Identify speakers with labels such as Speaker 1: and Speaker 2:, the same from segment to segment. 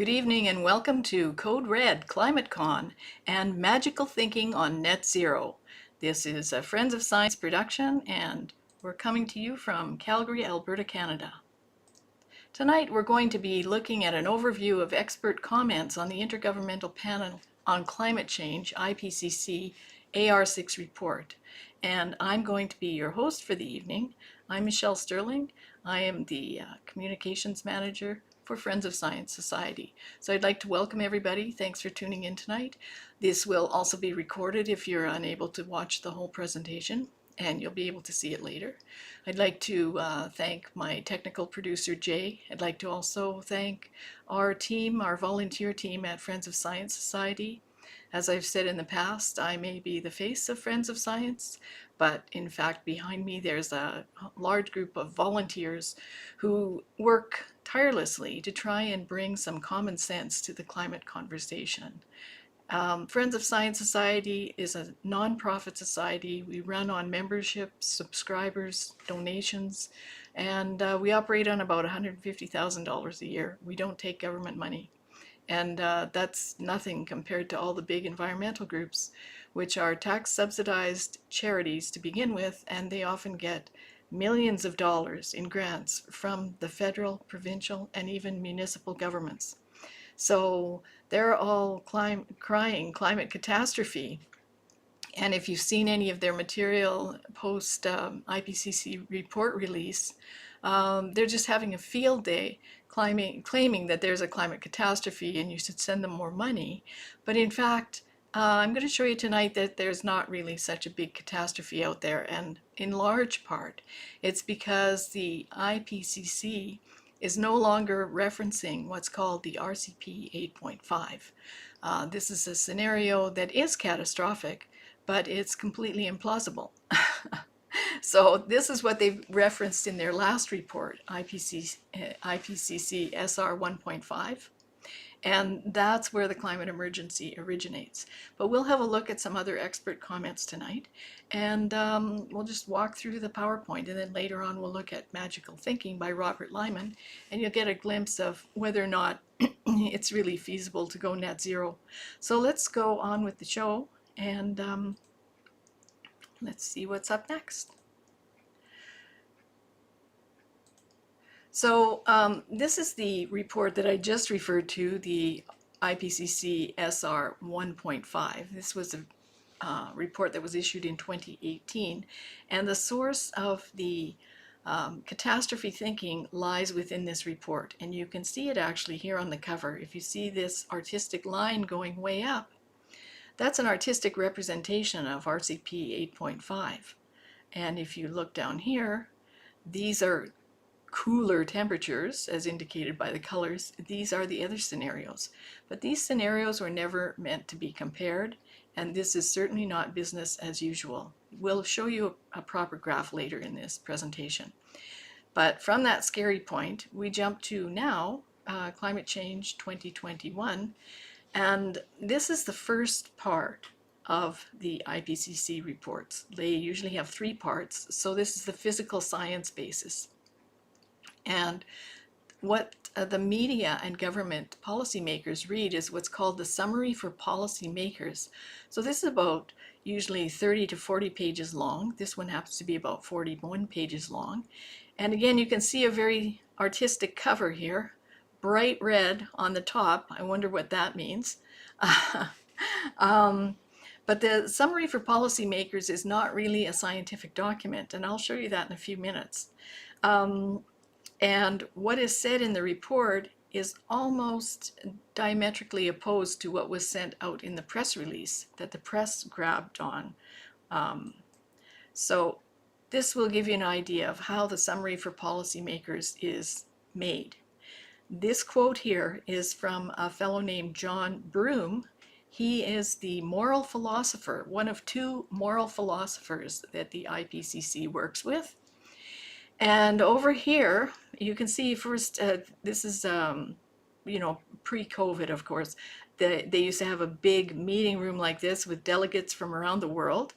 Speaker 1: Good evening and welcome to Code Red ClimateCon and Magical Thinking on Net Zero. This is a Friends of Science production and we're coming to you from Calgary, Alberta, Canada. Tonight we're going to be looking at an overview of expert comments on the Intergovernmental Panel on Climate Change, IPCC AR6 report. And I'm going to be your host for the evening. I'm Michelle Stirling. I am the Communications Manager for Friends of Science Society. So I'd like to welcome everybody. Thanks for tuning in tonight. This will also be recorded if you're unable to watch the whole presentation, and you'll be able to see it later. I'd like to thank my technical producer, Jay. I'd like to also thank our team, our volunteer team at Friends of Science Society. As I've said in the past, I may be the face of Friends of Science, but in fact behind me there's a large group of volunteers who work tirelessly to try and bring some common sense to the climate conversation. Friends of Science Society is a non-profit society. We run on memberships, subscribers, donations, and we operate on about $150,000 a year. We don't take government money. And that's nothing compared to all the big environmental groups, which are tax-subsidized charities to begin with, and they often get millions of dollars in grants from the federal, provincial, and even municipal governments. So they're all crying climate catastrophe. And if you've seen any of their material post IPCC report release, they're just having a field day claiming that there's a climate catastrophe and you should send them more money. But in fact, I'm going to show you tonight that there's not really such a big catastrophe out there. And in large part, it's because the IPCC is no longer referencing what's called the RCP 8.5. This is a scenario that is catastrophic, but it's completely implausible. So this is what they've referenced in their last report, IPCC SR 1.5, and that's where the climate emergency originates. But we'll have a look at some other expert comments tonight, and we'll just walk through the PowerPoint, and then later on we'll look at Magical Thinking by Robert Lyman, and you'll get a glimpse of whether or not it's really feasible to go net zero. So let's go on with the show, and let's see what's up next. So this is the report that I just referred to, the IPCC SR 1.5. This was a report that was issued in 2018, and the source of the catastrophe thinking lies within this report, and you can see it actually here on the cover. If you see this artistic line going way up, that's an artistic representation of RCP 8.5. And if you look down here, these are cooler temperatures, as indicated by the colors. These are the other scenarios. But these scenarios were never meant to be compared, and this is certainly not business as usual. We'll show you a proper graph later in this presentation. But from that scary point, we jump to now, Climate Change 2021, and this is the first part of the IPCC reports. They usually have 3 parts, so this is the physical science basis. And what the media and government policymakers read is what's called the Summary for Policymakers. So this is about usually 30 to 40 pages long. This one happens to be about 41 pages long. And again, you can see a very artistic cover here, bright red on the top. I wonder what that means. But the Summary for Policymakers is not really a scientific document, and I'll show you that in a few minutes. And what is said in the report is almost diametrically opposed to what was sent out in the press release that the press grabbed on. So this will give you an idea of how the Summary for Policymakers is made. This quote here is from a fellow named John Broome. He is the moral philosopher, one of 2 moral philosophers that the IPCC works with. And over here, you can see first, this is, pre-COVID, of course. They used to have a big meeting room like this with delegates from around the world.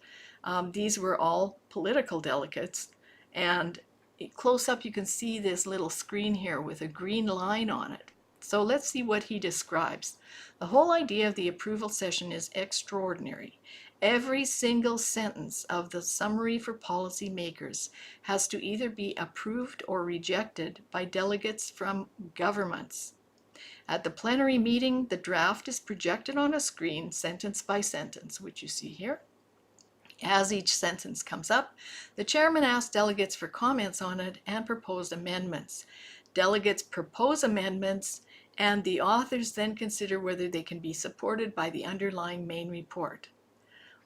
Speaker 1: These were all political delegates. And close up, you can see this little screen here with a green line on it. So let's see what he describes. The whole idea of the approval session is extraordinary. Every single sentence of the summary for policymakers has to either be approved or rejected by delegates from governments. At the plenary meeting, the draft is projected on a screen, sentence by sentence, which you see here. As each sentence comes up, the chairman asks delegates for comments on it and proposed amendments. Delegates propose amendments, and the authors then consider whether they can be supported by the underlying main report.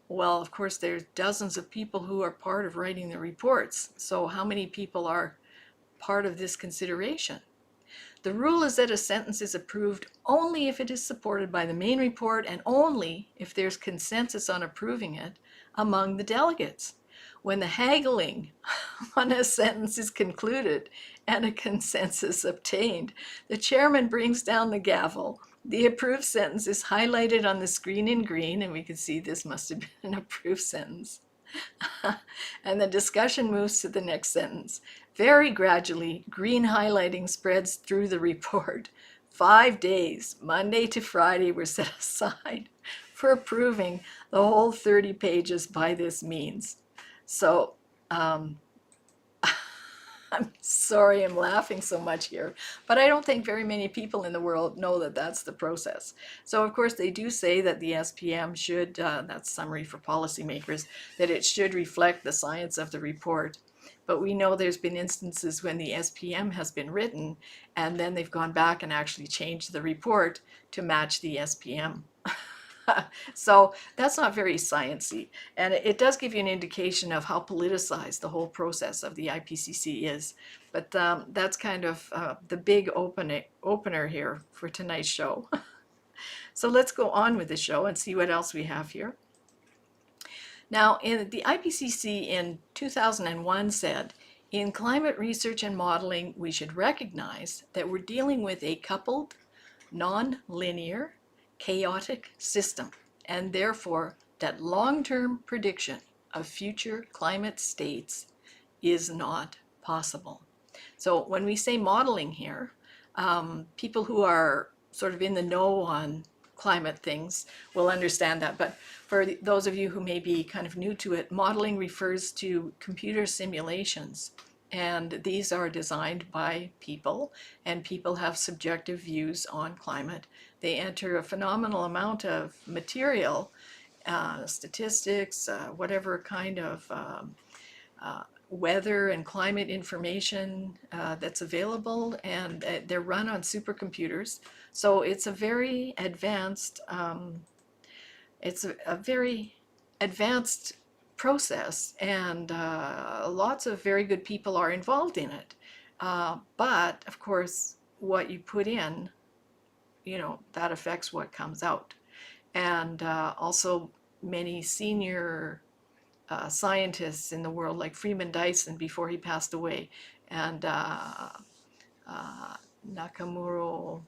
Speaker 1: Well, of course, there's dozens of people who are part of writing the reports, so how many people are part of this consideration? The rule is that a sentence is approved only if it is supported by the main report and only if there's consensus on approving it among the delegates. When the haggling on a sentence is concluded and a consensus obtained, the chairman brings down the gavel. The approved sentence is highlighted on the screen in green, and we can see this must have been an approved sentence. And the discussion moves to the next sentence. Very gradually, green highlighting spreads through the report. 5 days, Monday to Friday, were set aside for approving the whole 30 pages by this means. So, I'm sorry I'm laughing so much here, but I don't think very many people in the world know that that's the process. So of course they do say that the SPM should, that's summary for policymakers, that it should reflect the science of the report. But we know there's been instances when the SPM has been written and then they've gone back and actually changed the report to match the SPM. So that's not very sciencey, and it does give you an indication of how politicized the whole process of the IPCC is. But that's kind of the big opener here for tonight's show. So let's go on with the show and see what else we have here. Now, the IPCC in 2001 said, in climate research and modeling, we should recognize that we're dealing with a coupled, non-linear, chaotic system, and therefore that long-term prediction of future climate states is not possible. So when we say modeling here, people who are sort of in the know on climate things will understand that. But for those of you who may be kind of new to it, modeling refers to computer simulations. And these are designed by people, and people have subjective views on climate. They enter a phenomenal amount of material, statistics, whatever kind of weather and climate information that's available, and they're run on supercomputers. So it's a very advanced, process, and lots of very good people are involved in it. But of course, what you put in, that affects what comes out. And also many senior scientists in the world, like Freeman Dyson before he passed away, and Nakamura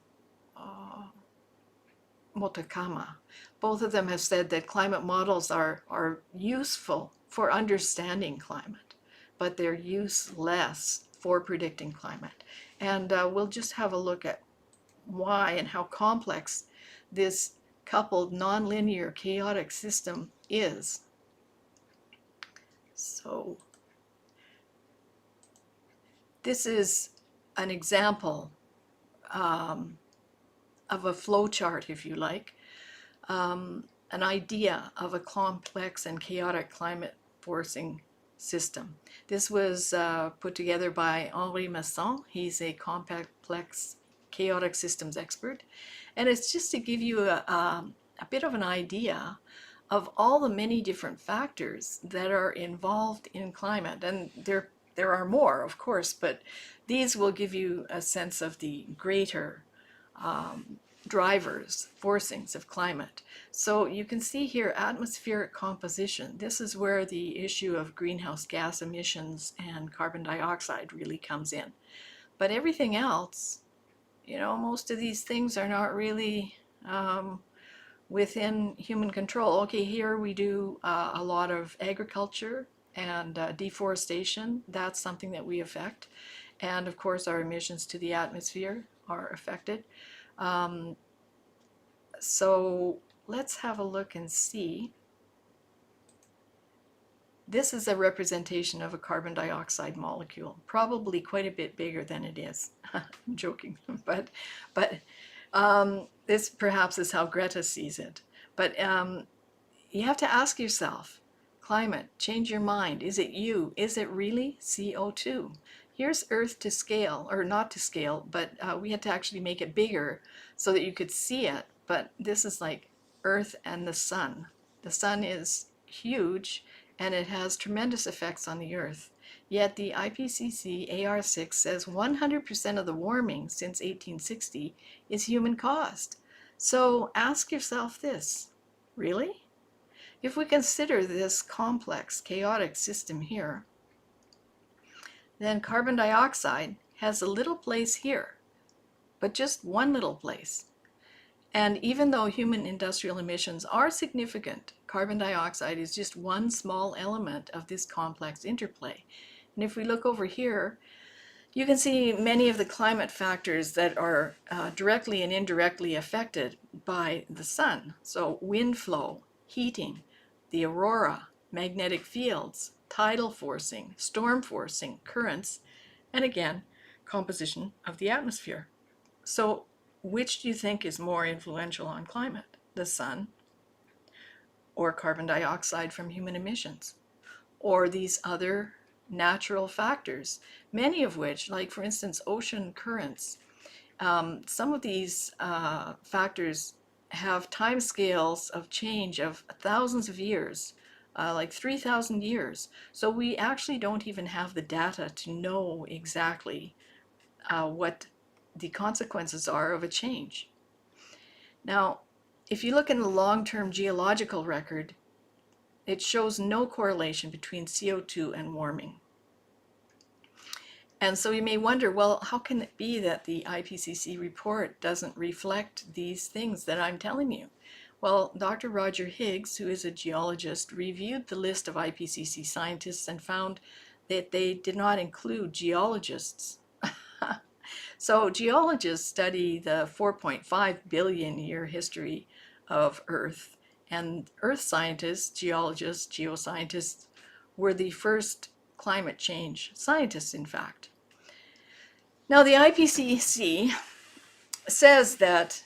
Speaker 1: Motakama. Both of them have said that climate models are useful for understanding climate, but they're useless for predicting climate. And we'll just have a look at why and how complex this coupled nonlinear chaotic system is. So this is an example of a flow chart, if you like, an idea of a complex and chaotic climate forcing system. This was put together by Henri Masson. He's a complex chaotic systems expert. And it's just to give you a bit of an idea of all the many different factors that are involved in climate. And there are more, of course, but these will give you a sense of the greater drivers, forcings of climate. So you can see here atmospheric composition. This is where the issue of greenhouse gas emissions and carbon dioxide really comes in. But everything else, most of these things are not really within human control. Okay, here we do a lot of agriculture and deforestation. That's something that we affect. And of course our emissions to the atmosphere are affected. Um, so let's have a look and see. This is a representation of a carbon dioxide molecule, probably quite a bit bigger than it is. I'm joking, but this perhaps is how Greta sees it. But you have to ask yourself, climate, change your mind. Is it you? Is it really CO2? Here's Earth to scale, or not to scale, but we had to actually make it bigger so that you could see it. But this is like Earth and the sun. The sun is huge and it has tremendous effects on the Earth. Yet the IPCC AR6 says 100% of the warming since 1860 is human caused. So ask yourself this, really? If we consider this complex, chaotic system here, then carbon dioxide has a little place here, but just one little place. And even though human industrial emissions are significant, carbon dioxide is just one small element of this complex interplay. And if we look over here, you can see many of the climate factors that are directly and indirectly affected by the sun. So wind flow, heating, the aurora, magnetic fields, tidal forcing, storm forcing, currents, and again, composition of the atmosphere. So which do you think is more influential on climate, the sun or carbon dioxide from human emissions, or these other natural factors, many of which, like for instance ocean currents, some of these factors have timescales of change of thousands of years, like 3,000 years. So we actually don't even have the data to know exactly what the consequences are of a change. Now, if you look in the long-term geological record, it shows no correlation between CO2 and warming. And so you may wonder, well, how can it be that the IPCC report doesn't reflect these things that I'm telling you? Well, Dr. Roger Higgs, who is a geologist, reviewed the list of IPCC scientists and found that they did not include geologists. So geologists study the 4.5 billion year history of Earth, and Earth scientists, geologists, geoscientists were the first climate change scientists, in fact. Now the IPCC says that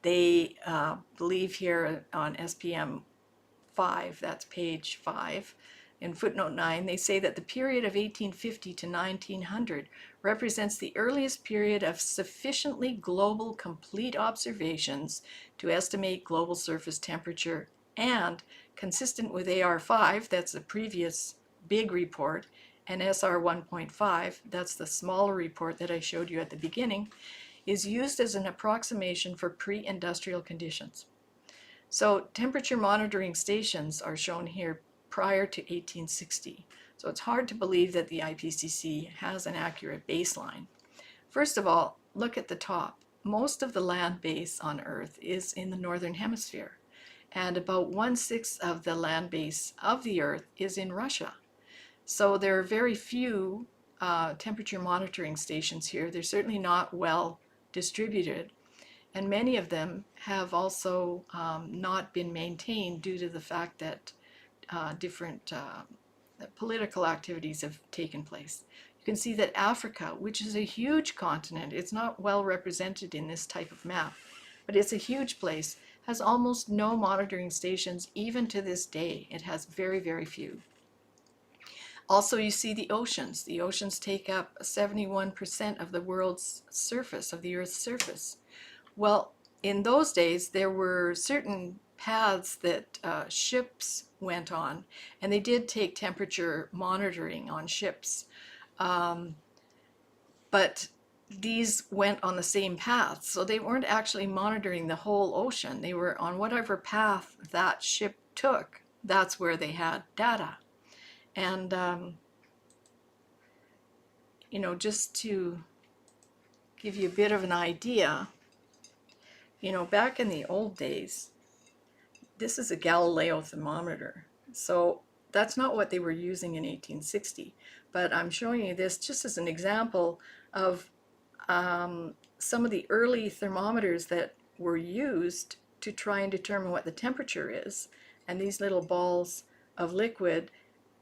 Speaker 1: they believe here on SPM 5, that's page 5, in footnote 9, they say that the period of 1850 to 1900 represents the earliest period of sufficiently global complete observations to estimate global surface temperature, and consistent with AR5, that's the previous big report, and SR 1.5, that's the smaller report that I showed you at the beginning, is used as an approximation for pre-industrial conditions. So temperature monitoring stations are shown here prior to 1860. So it's hard to believe that the IPCC has an accurate baseline. First of all, look at the top. Most of the land base on Earth is in the northern hemisphere, and about 1/6 of the land base of the Earth is in Russia. So there are very few temperature monitoring stations here. They're certainly not well distributed, and many of them have also not been maintained due to the fact that different political activities have taken place. You can see that Africa, which is a huge continent, it's not well represented in this type of map, but it's a huge place, has almost no monitoring stations even to this day. It has very, very few. Also, you see the oceans. The oceans take up 71% of the world's surface, of the Earth's surface. Well, in those days, there were certain paths that ships went on, and they did take temperature monitoring on ships. But these went on the same path, so they weren't actually monitoring the whole ocean. They were on whatever path that ship took. That's where they had data. And, you know, just to give you a bit of an idea, you know, back in the old days, this is a Galileo thermometer. So that's not what they were using in 1860. But I'm showing you this just as an example of some of the early thermometers that were used to try and determine what the temperature is. And these little balls of liquid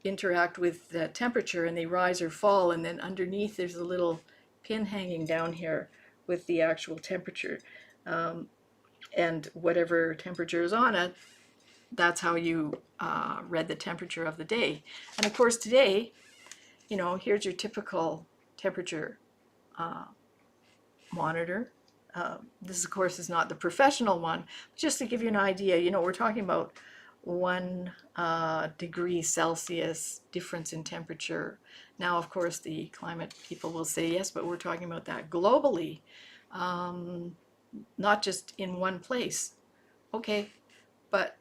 Speaker 1: interact with the temperature and they rise or fall. And then underneath there's a little pin hanging down here with the actual temperature. And whatever temperature is on it, that's how you read the temperature of the day. And of course today, you know, here's your typical temperature monitor. This of course is not the professional one. Just to give you an idea, you know, we're talking about 1 degree Celsius difference in temperature. Now of course the climate people will say yes, but we're talking about that globally, not just in one place. Okay, but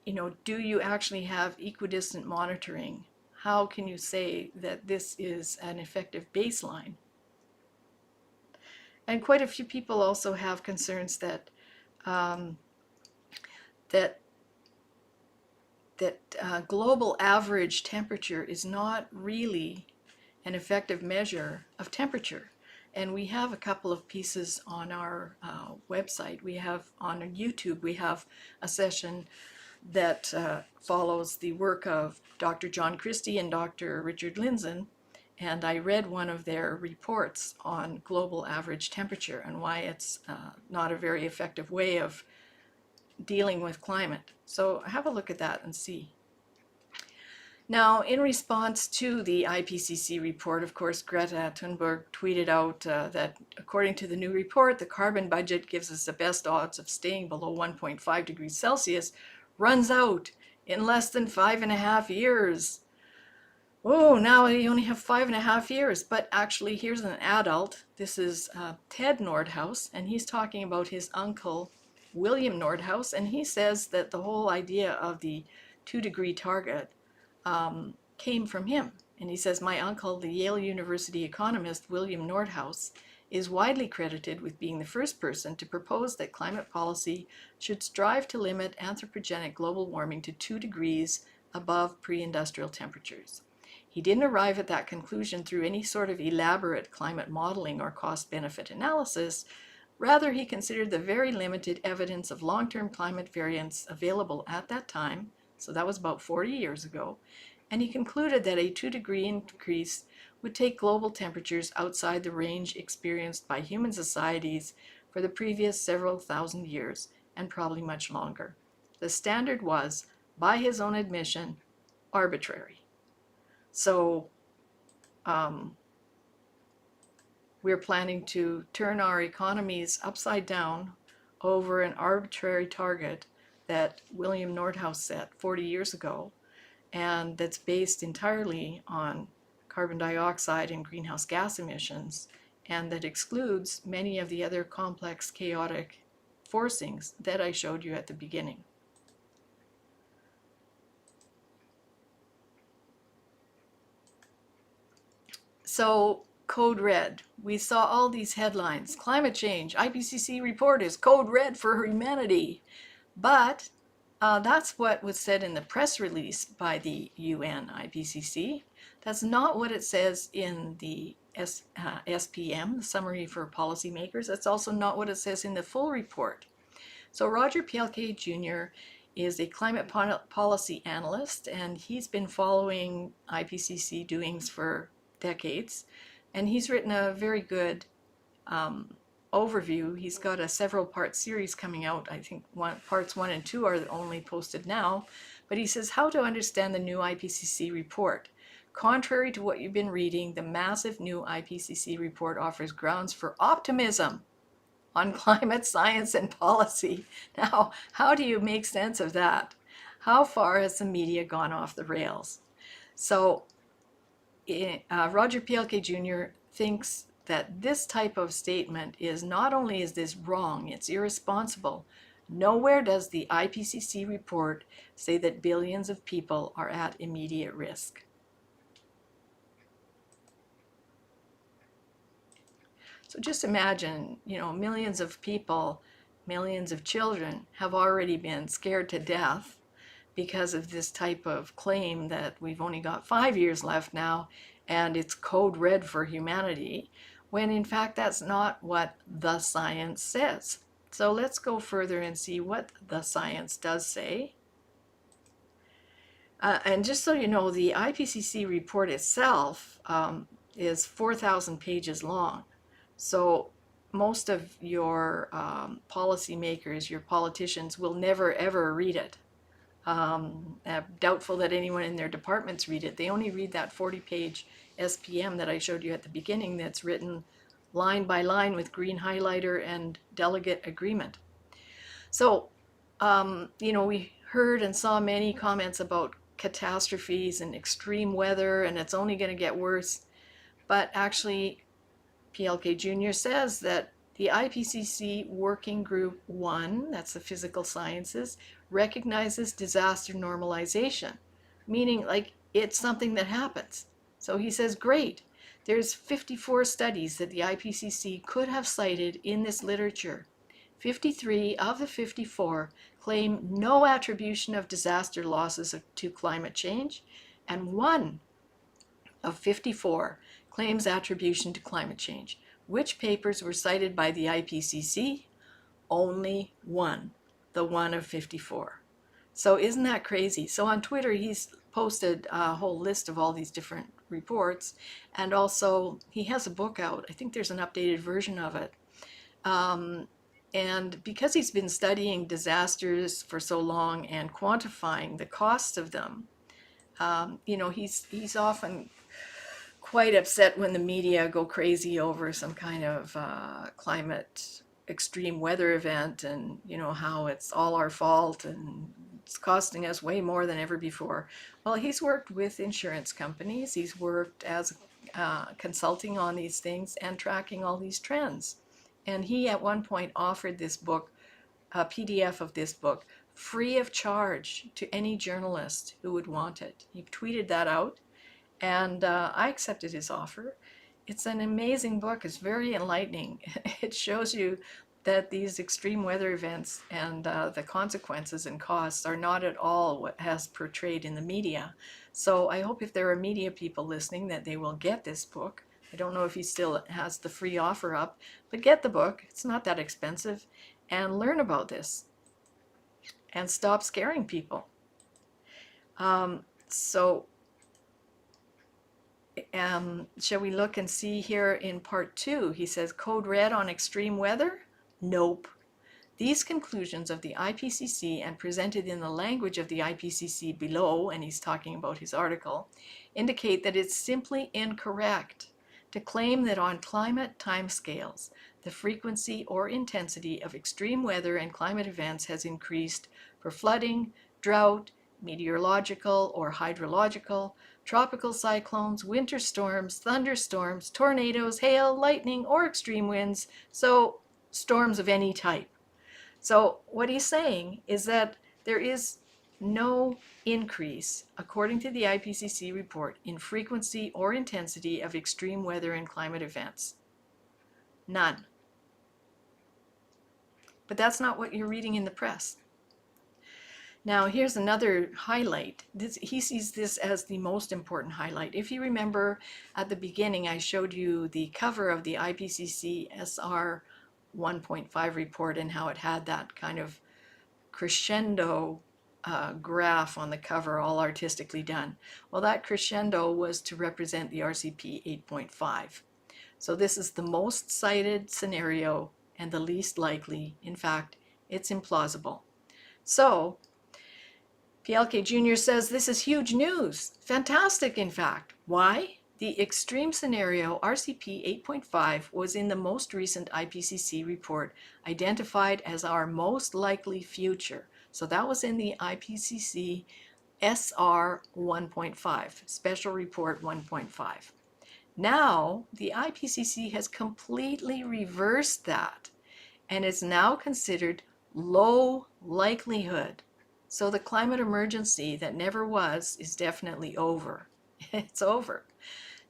Speaker 1: you know, do you actually have equidistant monitoring? How can you say that this is an effective baseline? And quite a few people also have concerns that global average temperature is not really an effective measure of temperature. And we have a couple of pieces on our website. We have on YouTube, we have a session that follows the work of Dr. John Christie and Dr. Richard Lindzen. And I read one of their reports on global average temperature and why it's not a very effective way of dealing with climate. So have a look at that and see. Now, in response to the IPCC report, of course, Greta Thunberg tweeted out that according to the new report, the carbon budget gives us the best odds of staying below 1.5 degrees Celsius, runs out in less than 5.5 years. Oh, now we only have 5.5 years, but actually here's an adult. This is Ted Nordhaus, and he's talking about his uncle, William Nordhaus, and he says that the whole idea of the 2-degree target came from him. And he says, my uncle, the Yale University economist, William Nordhaus, is widely credited with being the first person to propose that climate policy should strive to limit anthropogenic global warming to 2 degrees above pre-industrial temperatures. He didn't arrive at that conclusion through any sort of elaborate climate modeling or cost-benefit analysis. Rather, he considered the very limited evidence of long-term climate variance available at that time, so that was about 40 years ago, and he concluded that a 2-degree increase would take global temperatures outside the range experienced by human societies for the previous several thousand years, and probably much longer. The standard was, by his own admission, arbitrary. So we're planning to turn our economies upside down over an arbitrary target that William Nordhaus set 40 years ago, and that's based entirely on carbon dioxide and greenhouse gas emissions, and that excludes many of the other complex, chaotic forcings that I showed you at the beginning. So, code red. We saw all these headlines. Climate change, IPCC report is code red for humanity. But that's what was said in the press release by the UN IPCC. That's not what it says in the SPM, the Summary for Policymakers. That's also not what it says in the full report. So Roger Pielke Jr. is a climate policy analyst, and he's been following IPCC doings for decades, and he's written a very good overview. He's got a several-part series coming out. I think parts 1 and 2 are only posted now, but he says how to understand the new IPCC report. Contrary to what you've been reading, the massive new IPCC report offers grounds for optimism on climate science and policy. Now, how do you make sense of that? How far has the media gone off the rails? So Roger Pielke Jr. thinks that this type of statement is not only is this wrong, it's irresponsible. Nowhere does the IPCC report say that billions of people are at immediate risk. So just imagine, you know, millions of people, millions of children have already been scared to death because of this type of claim that we've only got 5 years left now and it's code red for humanity. when in fact that's not what the science says. So let's go further and see what the science does say. And just so you know, the IPCC report itself is 4,000 pages long. So most of your policymakers, your politicians, will never ever read it. Doubtful that anyone in their departments read it. They only read that 40-page SPM that I showed you at the beginning that's written line by line with green highlighter and delegate agreement. So, we heard and saw many comments about catastrophes and extreme weather, and it's only going to get worse. But actually, Pielke Jr. says that the IPCC Working Group 1, that's the physical sciences, recognizes disaster normalization, meaning like it's something that happens. So he says, great, there's 54 studies that the IPCC could have cited in this literature. 53 of the 54 claim no attribution of disaster losses to climate change, and 1 of 54 claims attribution to climate change. Which papers were cited by the IPCC? Only 1, the 1 of 54. So isn't that crazy? So on Twitter, he's posted a whole list of all these different reports, and also he has a book out. I think there's an updated version of it. And because he's been studying disasters for so long and quantifying the costs of them, he's often quite upset when the media go crazy over some kind of climate extreme weather event, and how it's all our fault and it's costing us way more than ever before. Well, he's worked with insurance companies, he's worked as consulting on these things and tracking all these trends. And he at one point offered this book, a PDF of this book, free of charge to any journalist who would want it. He tweeted that out, and I accepted his offer. It's an amazing book. It's very enlightening. It shows you that these extreme weather events and the consequences and costs are not at all what has portrayed in the media. So I hope if there are media people listening that they will get this book. I don't know if he still has the free offer up, but get the book. It's not that expensive, and learn about this and stop scaring people. Shall we look and see here in part 2? He says, Code Red on extreme weather? Nope. These conclusions of the IPCC, and presented in the language of the IPCC below, and he's talking about his article, indicate that it's simply incorrect to claim that on climate timescales, the frequency or intensity of extreme weather and climate events has increased for flooding, drought, meteorological or hydrological, tropical cyclones, winter storms, thunderstorms, tornadoes, hail, lightning, or extreme winds, so storms of any type. So what he's saying is that there is no increase, according to the IPCC report, in frequency or intensity of extreme weather and climate events. None. But that's not what you're reading in the press. Now, here's another highlight. He sees this as the most important highlight. If you remember at the beginning, I showed you the cover of the IPCC SR 1.5 report and how it had that kind of crescendo graph on the cover, all artistically done. Well, that crescendo was to represent the RCP 8.5. So this is the most cited scenario and the least likely. In fact, it's implausible. So Pielke Jr. says this is huge news. Fantastic, in fact. Why? The extreme scenario, RCP 8.5, was in the most recent IPCC report identified as our most likely future. So that was in the IPCC SR 1.5, Special Report 1.5. Now, the IPCC has completely reversed that, and it's now considered low likelihood. So the climate emergency that never was is definitely over. It's over.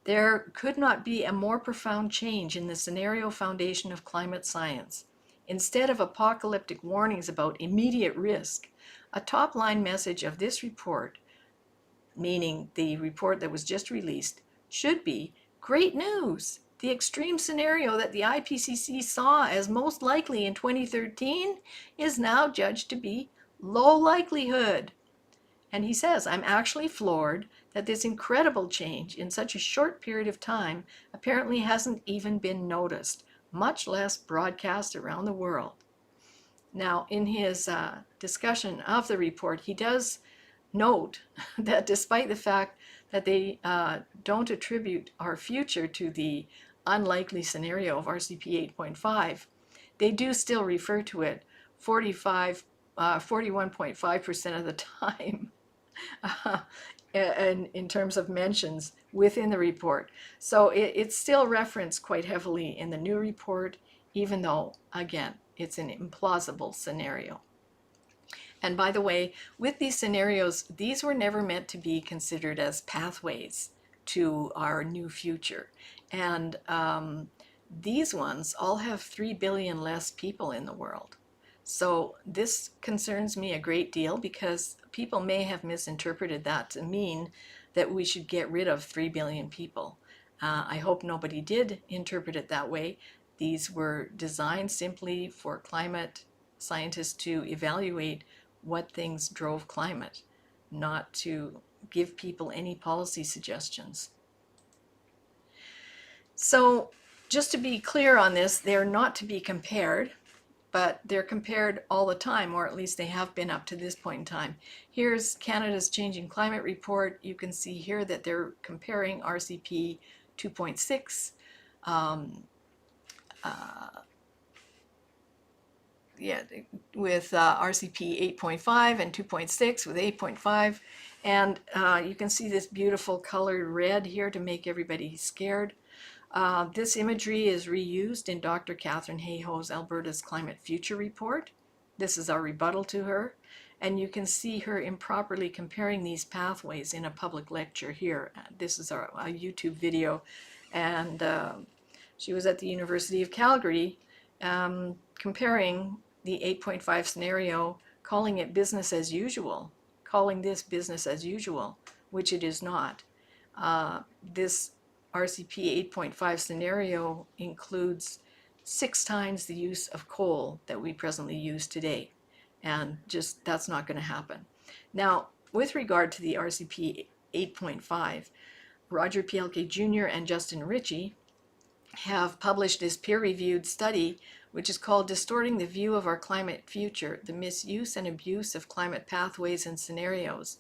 Speaker 1: There could not be a more profound change in the scenario foundation of climate science. Instead of apocalyptic warnings about immediate risk, a top-line message of this report, meaning the report that was just released, should be great news. The extreme scenario that the IPCC saw as most likely in 2013 is now judged to be low likelihood. And he says, I'm actually floored that this incredible change in such a short period of time apparently hasn't even been noticed, much less broadcast around the world. Now, in his discussion of the report, he does note that despite the fact that they don't attribute our future to the unlikely scenario of RCP 8.5, they do still refer to it 41.5% of the time in terms of mentions within the report. So it's still referenced quite heavily in the new report, even though, again, it's an implausible scenario. And by the way, with these scenarios, these were never meant to be considered as pathways to our new future. And these ones all have 3 billion less people in the world. So this concerns me a great deal because people may have misinterpreted that to mean that we should get rid of 3 billion people. I hope nobody did interpret it that way. These were designed simply for climate scientists to evaluate what things drove climate, not to give people any policy suggestions. So just to be clear on this, they're not to be compared, but they're compared all the time, or at least they have been up to this point in time. Here's Canada's Changing Climate Report. You can see here that they're comparing RCP 2.6 with RCP 8.5 and 2.6 with 8.5. And you can see this beautiful colored red here to make everybody scared. This imagery is reused in Dr. Catherine Hayhoe's Alberta's Climate Future Report. This is our rebuttal to her. And you can see her improperly comparing these pathways in a public lecture here. This is a YouTube video. And she was at the University of Calgary comparing the 8.5 scenario, calling it business as usual, calling this business as usual, which it is not. This RCP 8.5 scenario includes 6 times the use of coal that we presently use today. And just that's not going to happen. Now, with regard to the RCP 8.5, Roger Pielke Jr. and Justin Ritchie have published this peer-reviewed study, which is called Distorting the View of Our Climate Future, the Misuse and Abuse of Climate Pathways and Scenarios.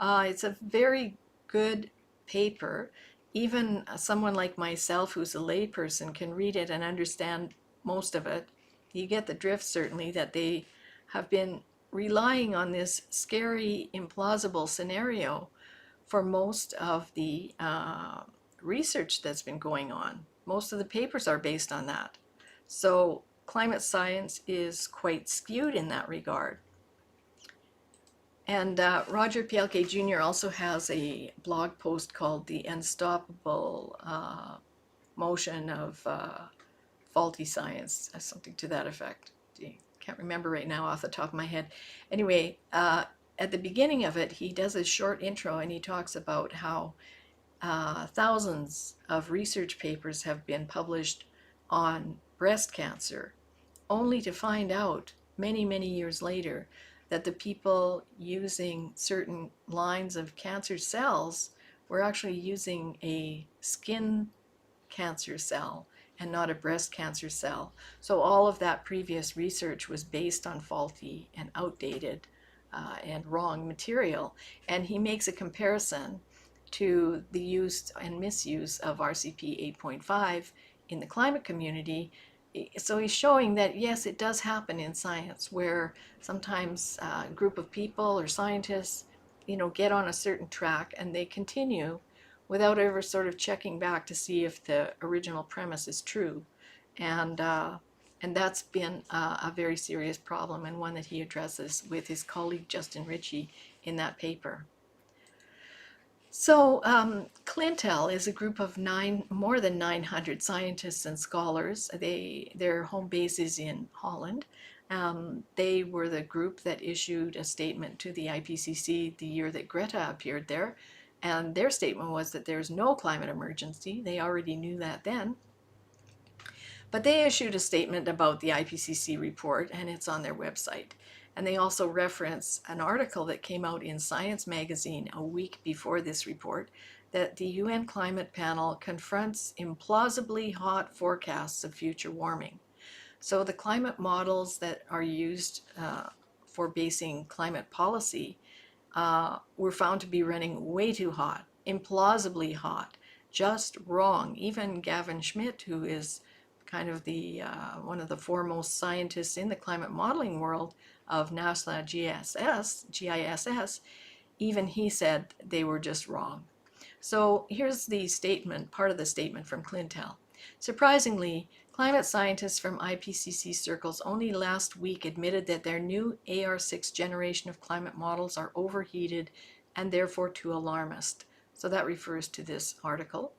Speaker 1: It's a very good paper. Even someone like myself, who's a layperson, can read it and understand most of it. You get the drift, certainly, that they have been relying on this scary, implausible scenario for most of the research that's been going on. Most of the papers are based on that. So climate science is quite skewed in that regard. And Roger Pielke Jr. also has a blog post called The Unstoppable Motion of Faulty Science, something to that effect. Can't remember right now off the top of my head. Anyway, at the beginning of it, he does a short intro and he talks about how thousands of research papers have been published on breast cancer, only to find out many, many years later that the people using certain lines of cancer cells were actually using a skin cancer cell and not a breast cancer cell. So all of that previous research was based on faulty and outdated and wrong material. And he makes a comparison to the use and misuse of RCP 8.5 in the climate community. So he's showing that, yes, it does happen in science, where sometimes a group of people or scientists, get on a certain track and they continue without ever sort of checking back to see if the original premise is true. And that's been a very serious problem, and one that he addresses with his colleague Justin Ritchie in that paper. So Clintel is a group of more than 900 scientists and scholars. Their home base is in Holland. They were the group that issued a statement to the IPCC the year that Greta appeared there. And their statement was that there's no climate emergency. They already knew that then. But they issued a statement about the IPCC report, and it's on their website. And they also reference an article that came out in Science magazine a week before this report, that the UN Climate Panel confronts implausibly hot forecasts of future warming. So the climate models that are used for basing climate policy were found to be running way too hot, implausibly hot, just wrong. Even Gavin Schmidt, who is kind of the one of the foremost scientists in the climate modeling world of NASA GISS, even he said they were just wrong. So here's the statement, part of the statement from Clintel. Surprisingly, climate scientists from IPCC circles only last week admitted that their new AR6 generation of climate models are overheated and therefore too alarmist. So that refers to this article.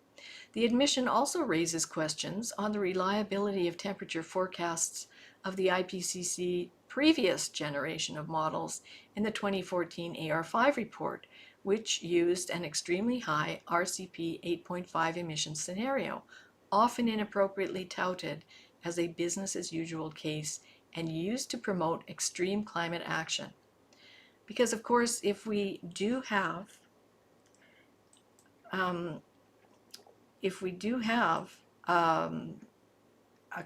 Speaker 1: The admission also raises questions on the reliability of temperature forecasts of the IPCC previous generation of models in the 2014 AR5 report, which used an extremely high RCP 8.5 emission scenario, often inappropriately touted as a business as usual case and used to promote extreme climate action. Because of course, if we do have a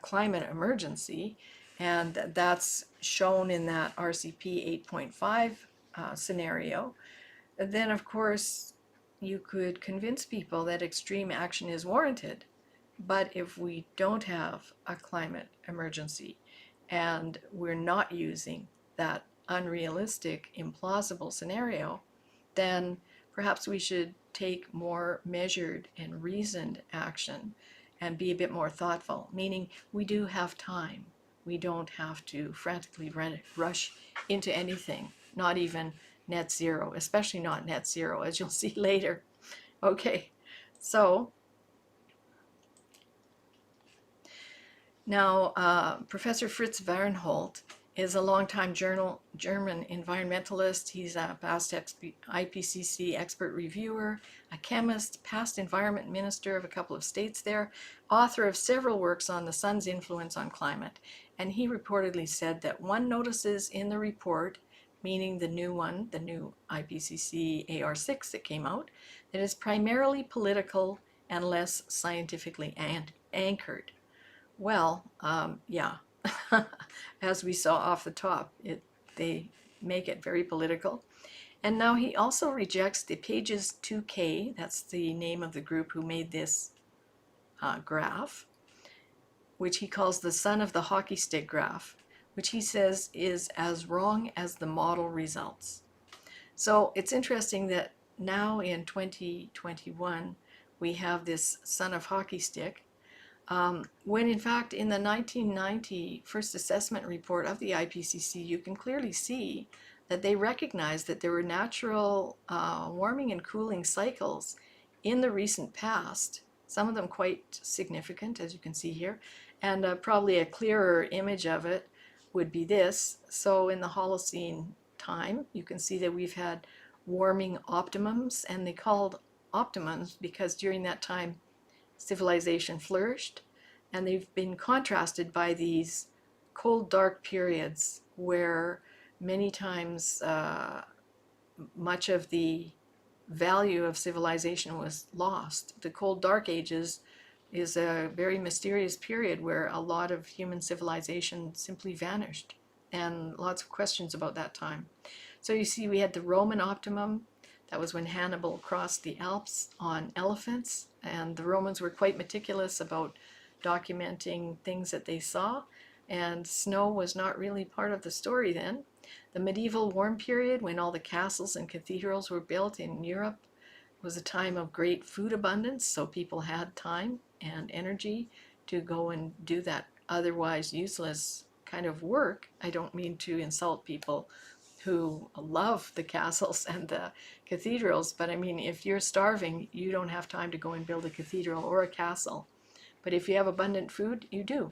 Speaker 1: climate emergency, and that's shown in that RCP 8.5 scenario, then of course you could convince people that extreme action is warranted. But if we don't have a climate emergency and we're not using that unrealistic, implausible scenario, then perhaps we should take more measured and reasoned action and be a bit more thoughtful, meaning we do have time. We don't have to frantically rush into anything, not even net zero, especially not net zero, as you'll see later. Okay, so now Professor Fritz Vahrenholt is a longtime German environmentalist. He's a past IPCC expert reviewer, a chemist, past environment minister of a couple of states there, author of several works on the sun's influence on climate. And he reportedly said that one notices in the report, meaning the new one, the new IPCC AR6 that came out, that is primarily political and less scientifically anchored. Well, yeah, as we saw off the top, they make it very political. And now he also rejects the Pages 2K, that's the name of the group who made this graph, which he calls the son of the hockey stick graph, which he says is as wrong as the model results. So it's interesting that now in 2021, we have this son of hockey stick, when in fact in the 1990 first assessment report of the IPCC, you can clearly see that they recognized that there were natural warming and cooling cycles in the recent past, some of them quite significant, as you can see here, and probably a clearer image of it would be this. So in the Holocene time, you can see that we've had warming optimums, and they called optimums because during that time civilization flourished, and they've been contrasted by these cold, dark periods where many times much of the value of civilization was lost. The cold, dark ages is a very mysterious period where a lot of human civilization simply vanished, and lots of questions about that time. So you see, we had the Roman optimum. That was when Hannibal crossed the Alps on elephants, and the Romans were quite meticulous about documenting things that they saw, and snow was not really part of the story then. The medieval warm period, when all the castles and cathedrals were built in Europe, was a time of great food abundance, so people had time and energy to go and do that otherwise useless kind of work. I don't mean to insult people who love the castles and the cathedrals, but I mean, if you're starving, you don't have time to go and build a cathedral or a castle. But if you have abundant food, you do.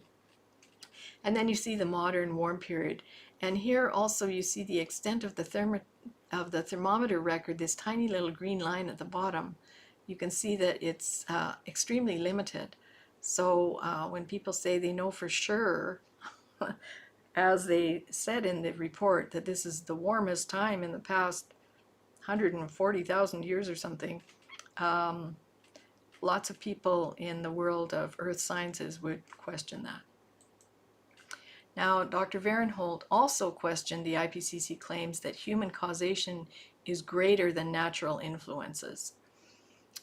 Speaker 1: And then you see the modern warm period. And here also you see the extent of the thermometer record, this tiny little green line at the bottom. You can see that it's extremely limited. So when people say they know for sure, as they said in the report, that this is the warmest time in the past 140,000 years or something, lots of people in the world of earth sciences would question that. Now, Dr. Vahrenholt also questioned the IPCC claims that human causation is greater than natural influences.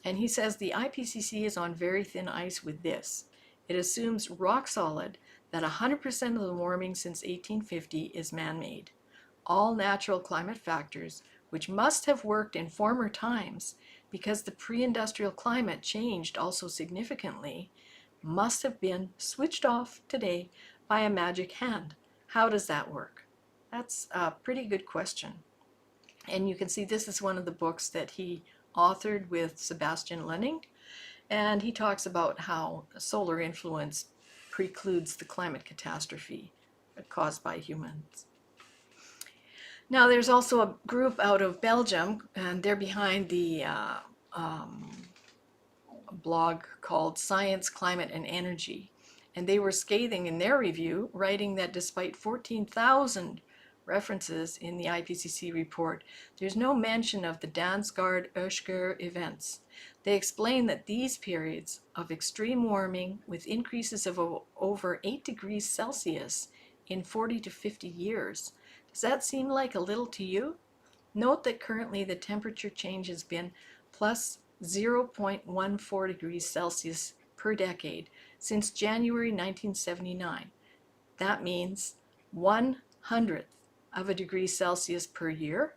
Speaker 1: And he says the IPCC is on very thin ice with this. It assumes rock solid that 100% of the warming since 1850 is man-made. All natural climate factors, which must have worked in former times because the pre-industrial climate changed also significantly, must have been switched off today by a magic hand. How does that work? That's a pretty good question. And you can see this is one of the books that he authored with Sebastian Lenning, and he talks about how solar influence precludes the climate catastrophe caused by humans. Now there's also a group out of Belgium, and they're behind the blog called Science, Climate, and Energy. And they were scathing in their review, writing that despite 14,000 references in the IPCC report, there's no mention of the Dansgaard-Oeschger events. They explain that these periods of extreme warming with increases of over 8 degrees Celsius in 40 to 50 years. Does that seem like a little to you? Note that currently the temperature change has been plus 0.14 degrees Celsius per decade since January 1979. That means 1/100th of a degree Celsius per year,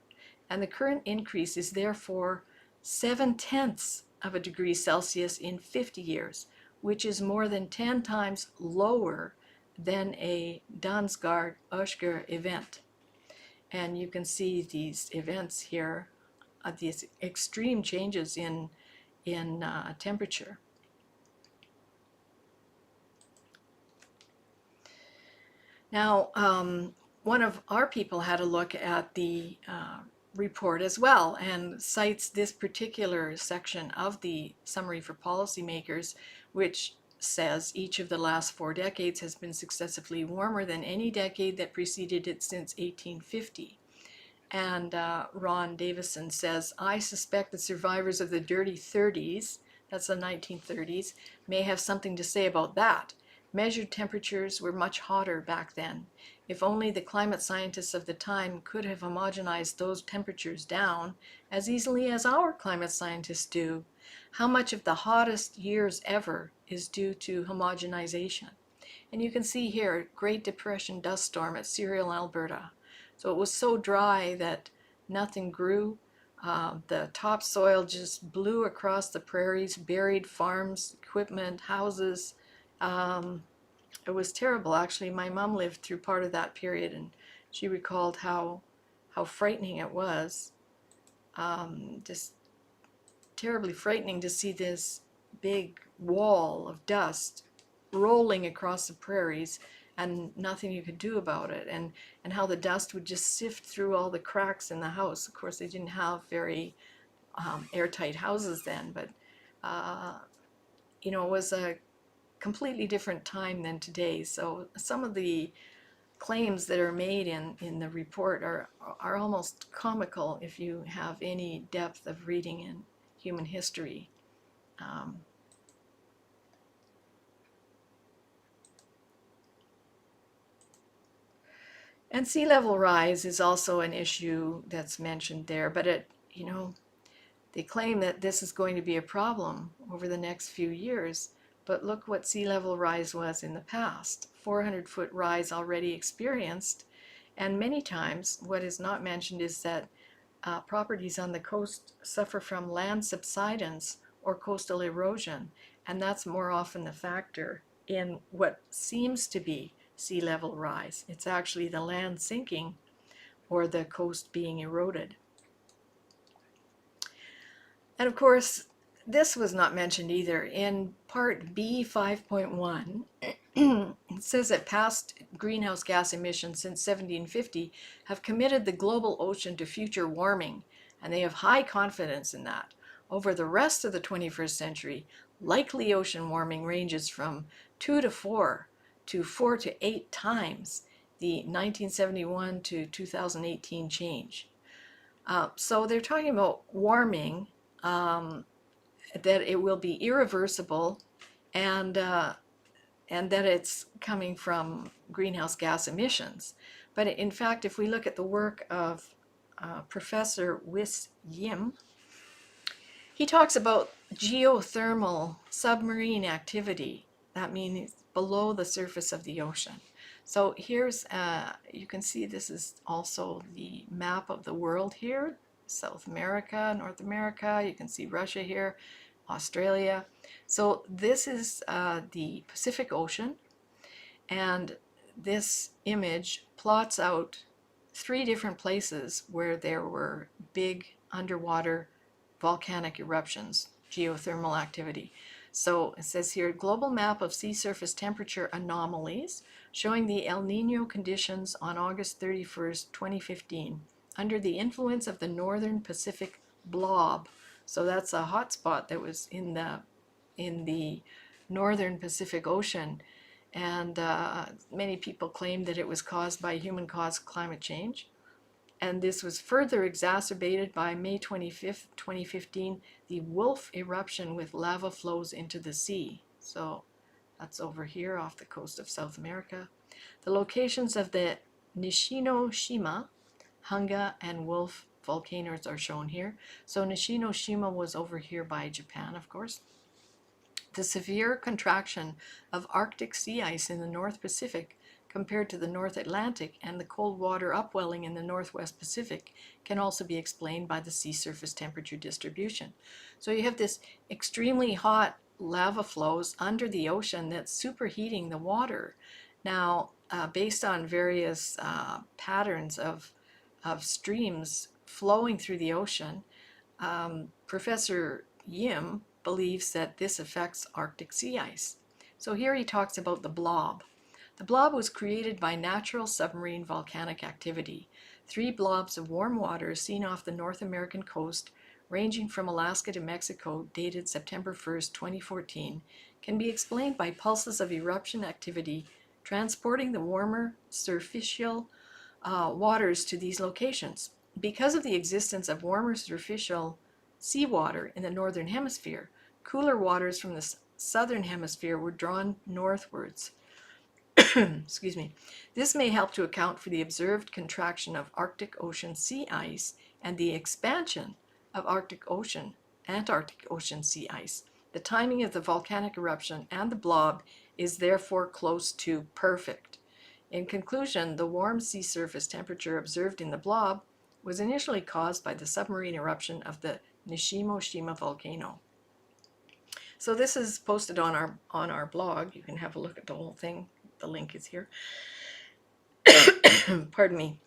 Speaker 1: and the current increase is therefore 7/10ths of a degree Celsius in 50 years, which is more than 10 times lower than a Dansgaard-Oeschger event. And you can see these events here, these extreme changes in temperature. Now, one of our people had a look at the report as well and cites this particular section of the Summary for Policymakers, which says each of the last 4 decades has been successively warmer than any decade that preceded it since 1850. And Ron Davison says, I suspect the survivors of the dirty 30s, that's the 1930s, may have something to say about that. Measured temperatures were much hotter back then. If only the climate scientists of the time could have homogenized those temperatures down as easily as our climate scientists do. How much of the hottest years ever is due to homogenization? And you can see here, Great Depression dust storm at Cereal, Alberta. So it was so dry that nothing grew. The topsoil just blew across the prairies, buried farms, equipment, houses. It was terrible. Actually, my mom lived through part of that period, and she recalled how frightening it was. Just terribly frightening to see this big wall of dust rolling across the prairies and nothing you could do about it, and how the dust would just sift through all the cracks in the house. Of course, they didn't have very airtight houses then, but it was a completely different time than today. So some of the claims that are made in the report are almost comical if you have any depth of reading in human history. And sea level rise is also an issue that's mentioned there, but they claim that this is going to be a problem over the next few years. But look what sea level rise was in the past. 400-foot rise already experienced, and many times what is not mentioned is that properties on the coast suffer from land subsidence or coastal erosion, and that's more often the factor in what seems to be sea level rise. It's actually the land sinking or the coast being eroded. And of course, this was not mentioned either. In part B 5.1, it says that past greenhouse gas emissions since 1750 have committed the global ocean to future warming, and they have high confidence in that. Over the rest of the 21st century, likely ocean warming ranges from 2 to 4 to 4 to 8 times the 1971 to 2018 change. So they're talking about warming, that it will be irreversible, and that it's coming from greenhouse gas emissions. But in fact, if we look at the work of Professor Fritz Vahrenholt, he talks about geothermal submarine activity. That means below the surface of the ocean. So here's, you can see this is also the map of the world here. South America, North America, you can see Russia here, Australia. So this is the Pacific Ocean, and this image plots out 3 different places where there were big underwater volcanic eruptions, geothermal activity. So it says here, global map of sea surface temperature anomalies showing the El Nino conditions on August 31st, 2015, under the influence of the Northern Pacific blob. So that's a hot spot that was in the Northern Pacific Ocean. And many people claimed that it was caused by human-caused climate change. And this was further exacerbated by May 25th, 2015, the Wolf eruption with lava flows into the sea. So that's over here off the coast of South America. The locations of the Nishino-shima, Hunga, and Wolf volcanoes are shown here. So Nishino-shima was over here by Japan, of course. The severe contraction of Arctic sea ice in the North Pacific compared to the North Atlantic and the cold water upwelling in the Northwest Pacific can also be explained by the sea surface temperature distribution. So you have this extremely hot lava flows under the ocean that's superheating the water. Now, based on various patterns of streams flowing through the ocean, Professor Yim believes that this affects Arctic sea ice. So here he talks about the blob. The blob was created by natural submarine volcanic activity. 3 blobs of warm water seen off the North American coast, ranging from Alaska to Mexico, dated September 1st, 2014, can be explained by pulses of eruption activity transporting the warmer superficial waters to these locations. Because of the existence of warmer superficial seawater in the northern hemisphere, cooler waters from the southern hemisphere were drawn northwards. Excuse me. This may help to account for the observed contraction of Arctic Ocean sea ice and the expansion of Antarctic Ocean sea ice. The timing of the volcanic eruption and the blob is therefore close to perfect. In conclusion, the warm sea surface temperature observed in the blob was initially caused by the submarine eruption of the Nishino-shima volcano. So this is posted on our blog. You can have a look at the whole thing. The link is here. Pardon me.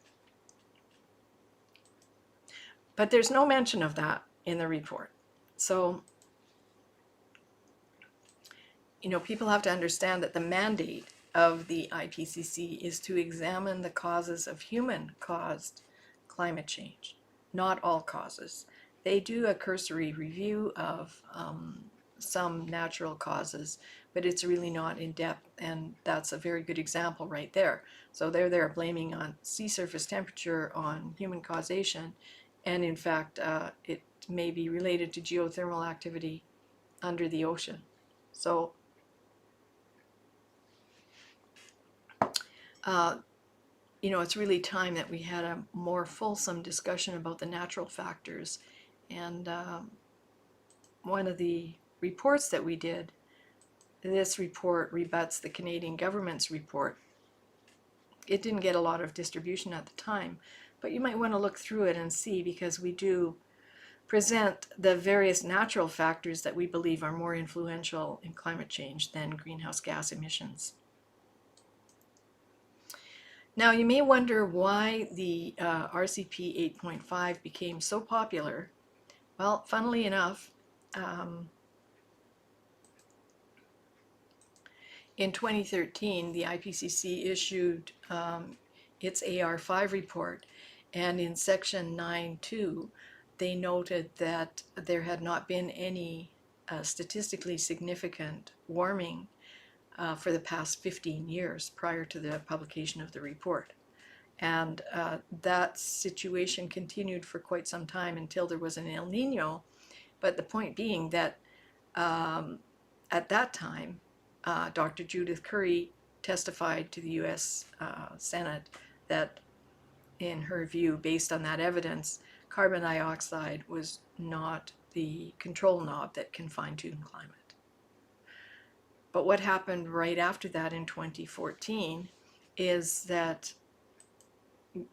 Speaker 1: But there's no mention of that in the report. So, people have to understand that the mandate of the IPCC is to examine the causes of human-caused climate change, not all causes. They do a cursory review of some natural causes, but it's really not in depth, and that's a very good example right there. So they're blaming on sea surface temperature on human causation, and in fact it may be related to geothermal activity under the ocean. So it's really time that we had a more fulsome discussion about the natural factors. And one of the reports that we did, this report rebuts the Canadian government's report. It didn't get a lot of distribution at the time, but you might want to look through it and see, because we do present the various natural factors that we believe are more influential in climate change than greenhouse gas emissions. Now, you may wonder why the RCP 8.5 became so popular. Well, funnily enough, in 2013, the IPCC issued its AR5 report, and in section 9.2, they noted that there had not been any statistically significant warming for the past 15 years prior to the publication of the report. And that situation continued for quite some time until there was an El Nino. But the point being that at that time, Dr. Judith Curry testified to the U.S. Senate that, in her view, based on that evidence, carbon dioxide was not the control knob that can fine-tune climate. But what happened right after that in 2014 is that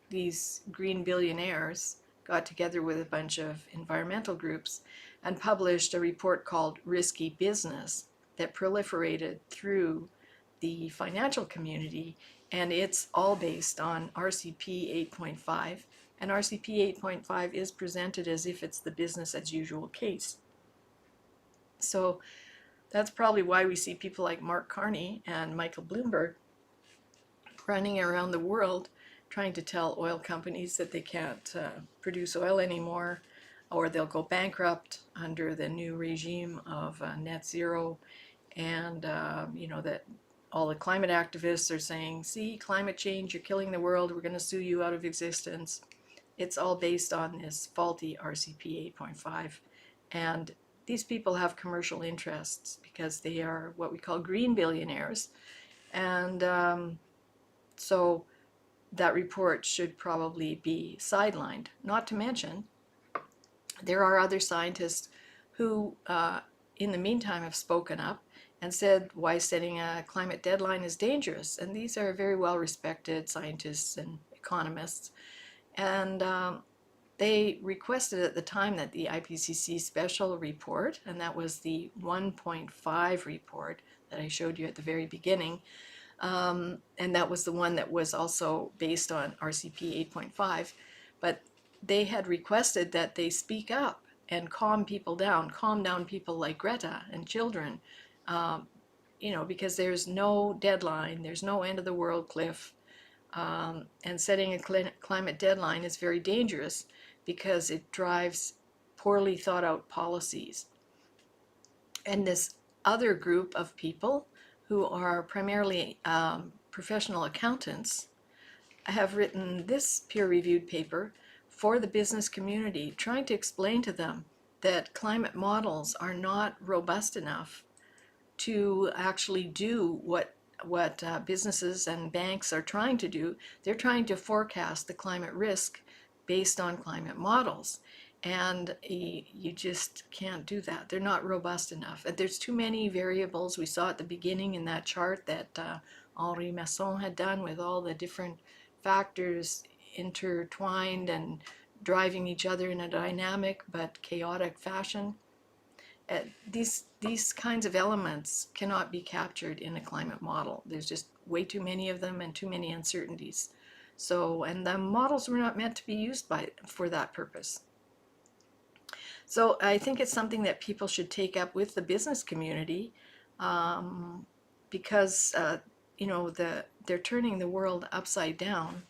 Speaker 1: these green billionaires got together with a bunch of environmental groups and published a report called Risky Business that proliferated through the financial community, and it's all based on RCP 8.5, and RCP 8.5 is presented as if it's the business as usual case. So that's probably why we see people like Mark Carney and Michael Bloomberg running around the world trying to tell oil companies that they can't produce oil anymore, or they'll go bankrupt under the new regime of net zero. And you know, that all the climate activists are saying, see, climate change, you're killing the world, we're going to sue you out of existence. It's all based on this faulty RCP 8.5. And these people have commercial interests because they are what we call green billionaires. And so that report should probably be sidelined. Not to mention, there are other scientists who, in the meantime, have spoken up and said why setting a climate deadline is dangerous. And these are very well-respected scientists and economists. And they requested at the time that the IPCC special report, and that was the 1.5 report that I showed you at the very beginning, and that was the one that was also based on RCP 8.5, but they had requested that they speak up and calm people down, calm down people like Greta and children, you know, because there's no deadline, there's no end of the world cliff, and setting a climate deadline is very dangerous because it drives poorly thought out policies. And this other group of people who are primarily professional accountants have written this peer-reviewed paper for the business community, trying to explain to them that climate models are not robust enough to actually do what businesses and banks are trying to do. They're trying to forecast the climate risk based on climate models. And you just can't do that. They're not robust enough. There's too many variables. We saw at the beginning in that chart that Henri Masson had done with all the different factors intertwined and driving each other in a dynamic but chaotic fashion. These kinds of elements cannot be captured in a climate model. There's just way too many of them and too many uncertainties. So, and the models were not meant to be used for that purpose. So I think it's something that people should take up with the business community, because you know, they're turning the world upside down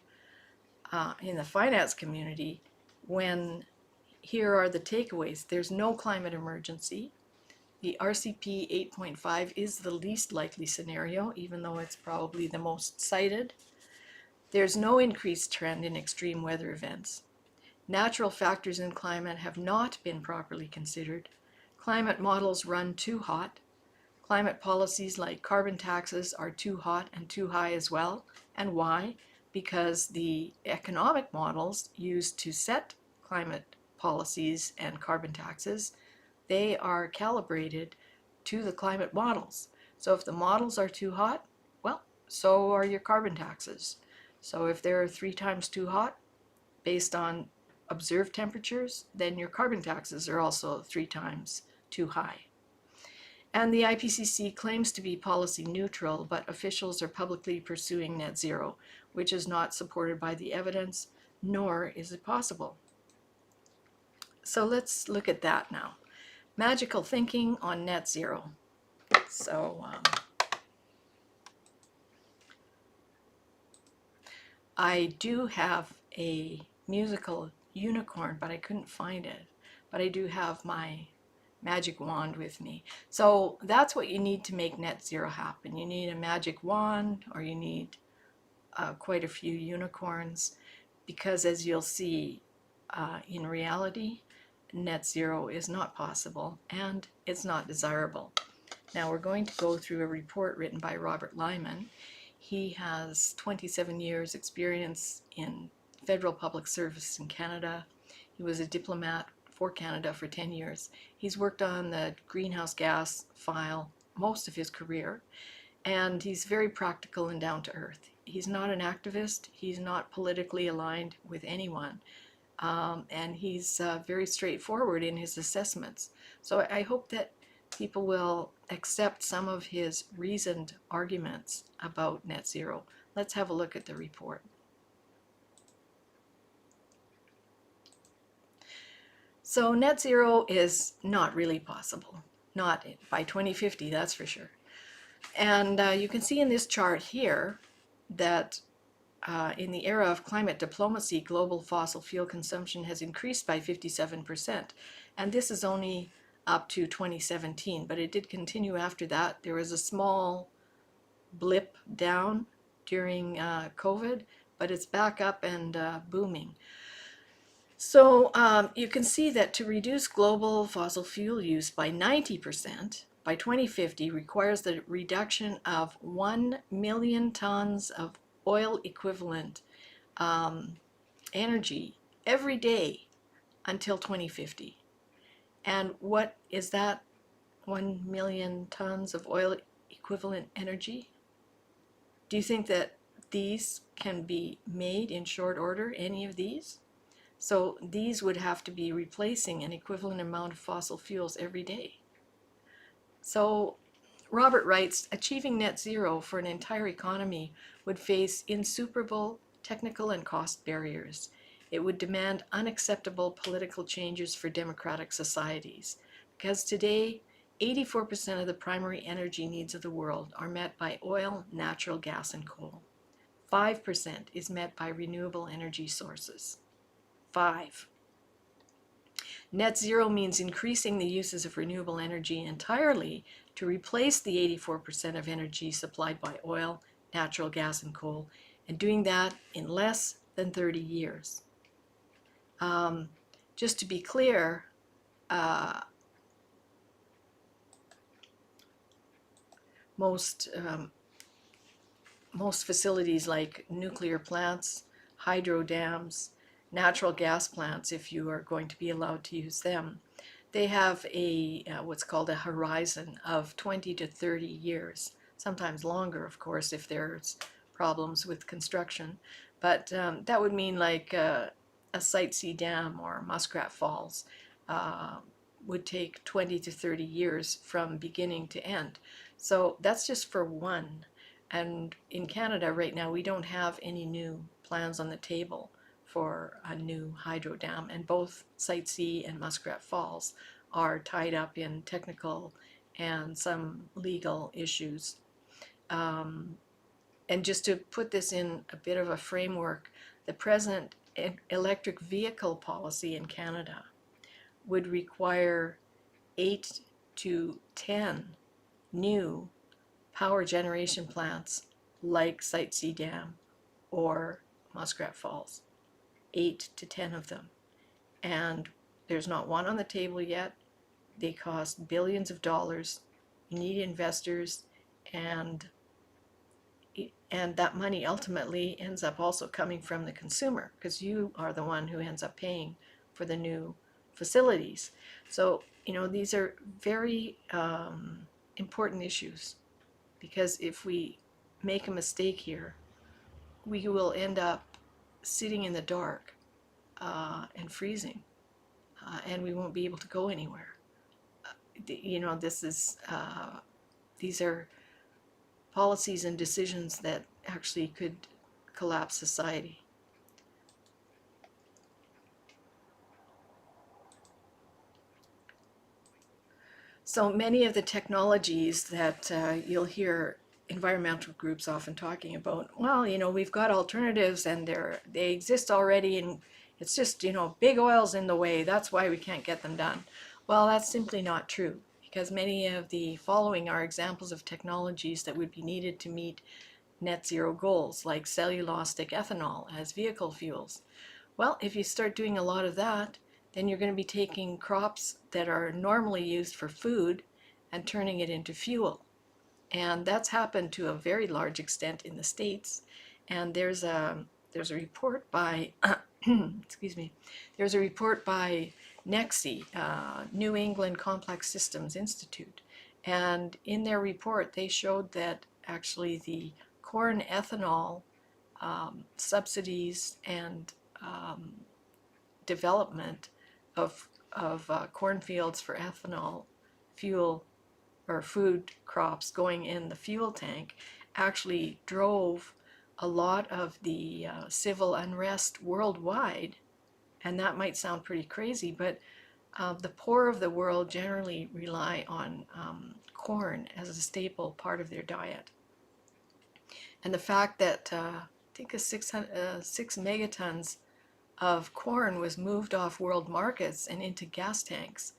Speaker 1: in the finance community when here are the takeaways. There's no climate emergency. The RCP 8.5 is the least likely scenario, even though it's probably the most cited. There's no increased trend in extreme weather events. Natural factors in climate have not been properly considered. Climate models run too hot. Climate policies like carbon taxes are too hot and too high as well. And why? Because the economic models used to set climate policies and carbon taxes, they are calibrated to the climate models. So if the models are too hot, well, so are your carbon taxes. So if they're 3 times too hot, based on observed temperatures, then your carbon taxes are also 3 times too high. And the IPCC claims to be policy neutral, but officials are publicly pursuing net zero, which is not supported by the evidence, nor is it possible. So let's look at that now. Magical thinking on net zero. So I do have a musical unicorn, but I couldn't find it. But I do have my magic wand with me. So that's what you need to make net zero happen. You need a magic wand, or you need quite a few unicorns, because as you'll see, in reality, net zero is not possible and it's not desirable. Now we're going to go through a report written by Robert Lyman. He has 27 years experience in federal public service in Canada. He was a diplomat for Canada for 10 years. He's worked on the greenhouse gas file most of his career, and he's very practical and down to earth. He's not an activist. He's not politically aligned with anyone. And he's very straightforward in his assessments. So I hope that people will accept some of his reasoned arguments about net zero. Let's have a look at the report. So net zero is not really possible. Not by 2050, that's for sure. And you can see in this chart here that in the era of climate diplomacy, global fossil fuel consumption has increased by 57%. And this is only up to 2017, but it did continue after that. There was a small blip down during COVID, but it's back up and booming. So you can see that to reduce global fossil fuel use by 90% by 2050 requires the reduction of 1 million tons of oil equivalent energy every day until 2050. And what is that 1 million tons of oil equivalent energy? Do you think that these can be made in short order, any of these? So these would have to be replacing an equivalent amount of fossil fuels every day. So Robert writes, achieving net zero for an entire economy would face insuperable technical and cost barriers. It would demand unacceptable political changes for democratic societies, because today 84% of the primary energy needs of the world are met by oil, natural gas, and coal. 5% is met by renewable energy sources. 5. Net zero means increasing the uses of renewable energy entirely to replace the 84% of energy supplied by oil, natural gas, and coal, and doing that in less than 30 years. Just to be clear, most facilities like nuclear plants, hydro dams, natural gas plants, if you are going to be allowed to use them, they have a what's called a horizon of 20 to 30 years, sometimes longer, of course, if there's problems with construction. But that would mean like a Site C dam or Muskrat Falls would take 20 to 30 years from beginning to end. So that's just for one. And in Canada right now, we don't have any new plans on the table for a new hydro dam, and both Site C and Muskrat Falls are tied up in technical and some legal issues. And just to put this in a bit of a framework, the present electric vehicle policy in Canada would require 8 to 10 new power generation plants like Site C Dam or Muskrat Falls. 8 to 10 of them. And there's not one on the table yet. They cost billions of dollars. You need investors, and that money ultimately ends up also coming from the consumer, because you are the one who ends up paying for the new facilities. So, these are very important issues, because if we make a mistake here, we will end up sitting in the dark and freezing, and we won't be able to go anywhere. These are policies and decisions that actually could collapse society. So many of the technologies that you'll hear environmental groups often talking about, well, we've got alternatives and they exist already, and it's just, big oil's in the way. That's why we can't get them done. Well, that's simply not true, because many of the following are examples of technologies that would be needed to meet net zero goals, like cellulosic ethanol as vehicle fuels. Well, if you start doing a lot of that, then you're going to be taking crops that are normally used for food and turning it into fuel. And that's happened to a very large extent in the States. And there's a report by excuse me, there's a report by NEXI, New England Complex Systems Institute, and in their report they showed that actually the corn ethanol subsidies and development of cornfields for ethanol fuel or food crops going in the fuel tank actually drove a lot of the civil unrest worldwide. And that might sound pretty crazy, but the poor of the world generally rely on corn as a staple part of their diet. And the fact that I think 6 megatons of corn was moved off world markets and into gas tanks,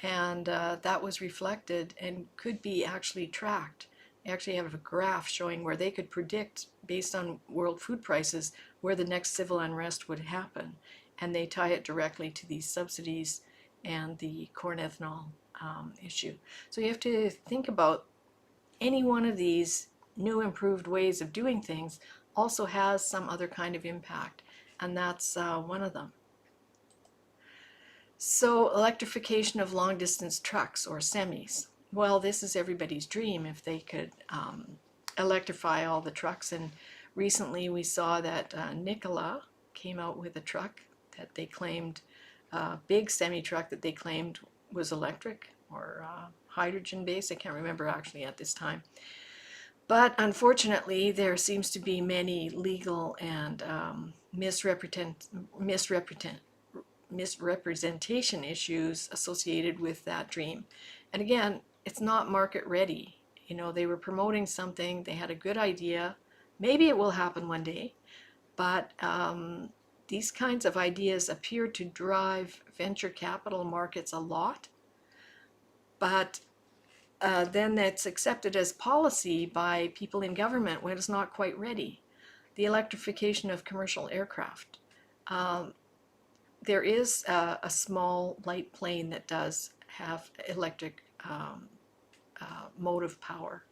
Speaker 1: and that was reflected and could be actually tracked. They actually have a graph showing where they could predict, based on world food prices, where the next civil unrest would happen, and they tie it directly to these subsidies and the corn ethanol issue. So you have to think about any one of these new improved ways of doing things also has some other kind of impact, and that's one of them. So electrification of long-distance trucks or semis. Well, this is everybody's dream if they could electrify all the trucks. And recently we saw that Nikola came out with a truck that they claimed, big semi-truck that they claimed was electric or hydrogen-based. I can't remember actually at this time. But unfortunately, there seems to be many legal and misrepresentation issues associated with that dream. And again, it's not market ready. You know, they were promoting something, they had a good idea, maybe it will happen one day, but these kinds of ideas appear to drive venture capital markets a lot, but then that's accepted as policy by people in government when it's not quite ready. The electrification of commercial aircraft. There is a small light plane that does have electric motive power.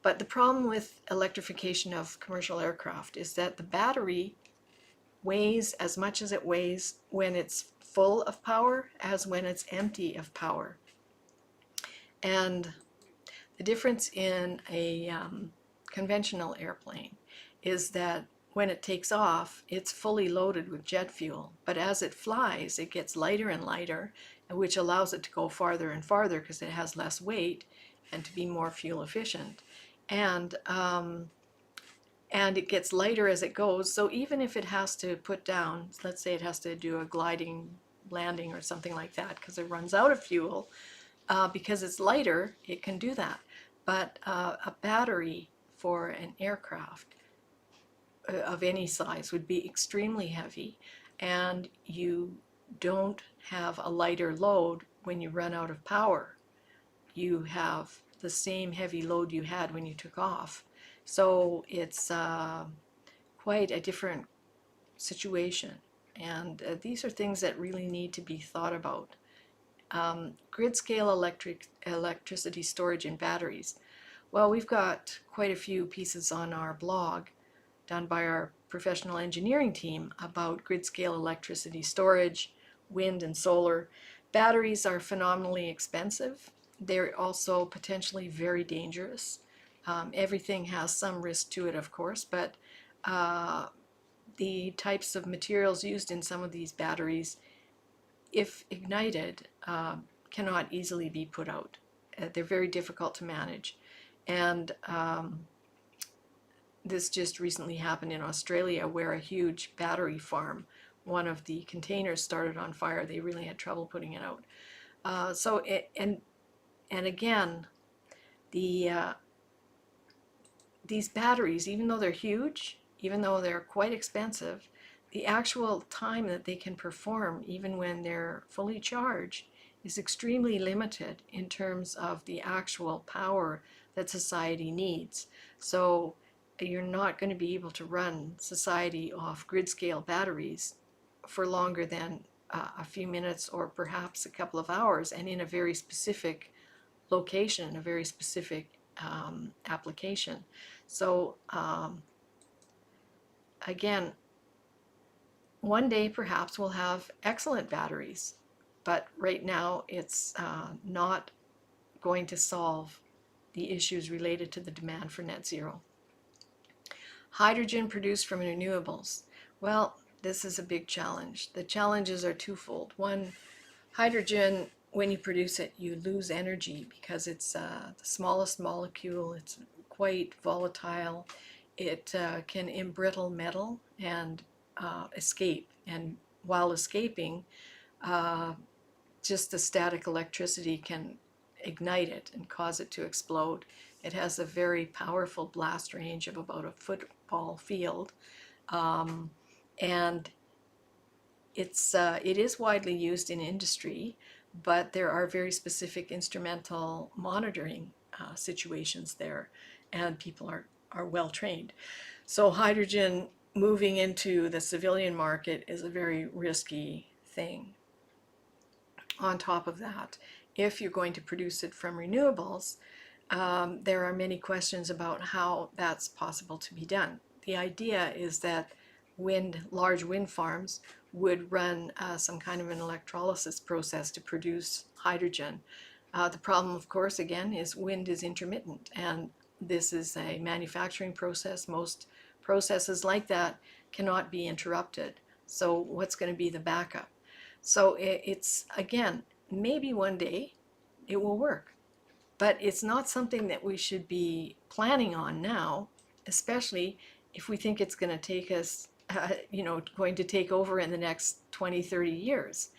Speaker 1: But the problem with electrification of commercial aircraft is that the battery weighs as much as it weighs when it's full of power as when it's empty of power. And the difference in a conventional airplane is that when it takes off, it's fully loaded with jet fuel. But as it flies, it gets lighter and lighter, which allows it to go farther and farther because it has less weight and to be more fuel efficient. And it gets lighter as it goes. So even if it has to put down, let's say it has to do a gliding landing or something like that because it runs out of fuel, because it's lighter, it can do that. But a battery for an aircraft of any size would be extremely heavy, and you don't have a lighter load when you run out of power. You have the same heavy load you had when you took off. So it's quite a different situation, and these are things that really need to be thought about. Grid-scale electricity storage and batteries. Well, we've got quite a few pieces on our blog done by our professional engineering team about grid-scale electricity storage, wind and solar. Batteries are phenomenally expensive. They're also potentially very dangerous. Everything has some risk to it, of course, but the types of materials used in some of these batteries, if ignited, cannot easily be put out. They're very difficult to manage. And this just recently happened in Australia, where a huge battery farm, one of the containers started on fire. They really had trouble putting it out. And again, these batteries, even though they're huge, even though they're quite expensive, the actual time that they can perform, even when they're fully charged,
Speaker 2: is extremely limited in terms of the actual power that society needs. So you're not going to be able to run society off grid scale batteries for longer than a few minutes or perhaps a couple of hours, and in a very specific location, a very specific application. So again, one day perhaps we'll have excellent batteries, but right now it's not going to solve the issues related to the demand for net zero. Hydrogen produced from renewables. Well, this is a big challenge. The challenges are twofold. One, hydrogen, when you produce it, you lose energy because it's the smallest molecule. It's quite volatile. It can embrittle metal and escape. And while escaping, just the static electricity can ignite it and cause it to explode. It has a very powerful blast range of about a football field. And it is widely used in industry, but there are very specific instrumental monitoring situations there, and people are well trained. So hydrogen moving into the civilian market is a very risky thing. On top of that, if you're going to produce it from renewables, there are many questions about how that's possible to be done. The idea is that large wind farms would run some kind of an electrolysis process to produce hydrogen. The problem, of course, again, is wind is intermittent, and this is a manufacturing process. Most processes like that cannot be interrupted. So what's going to be the backup? So it's, again, maybe one day it will work, but it's not something that we should be planning on now, especially if we think it's going to take us, going to take over in the next 20, 30 years.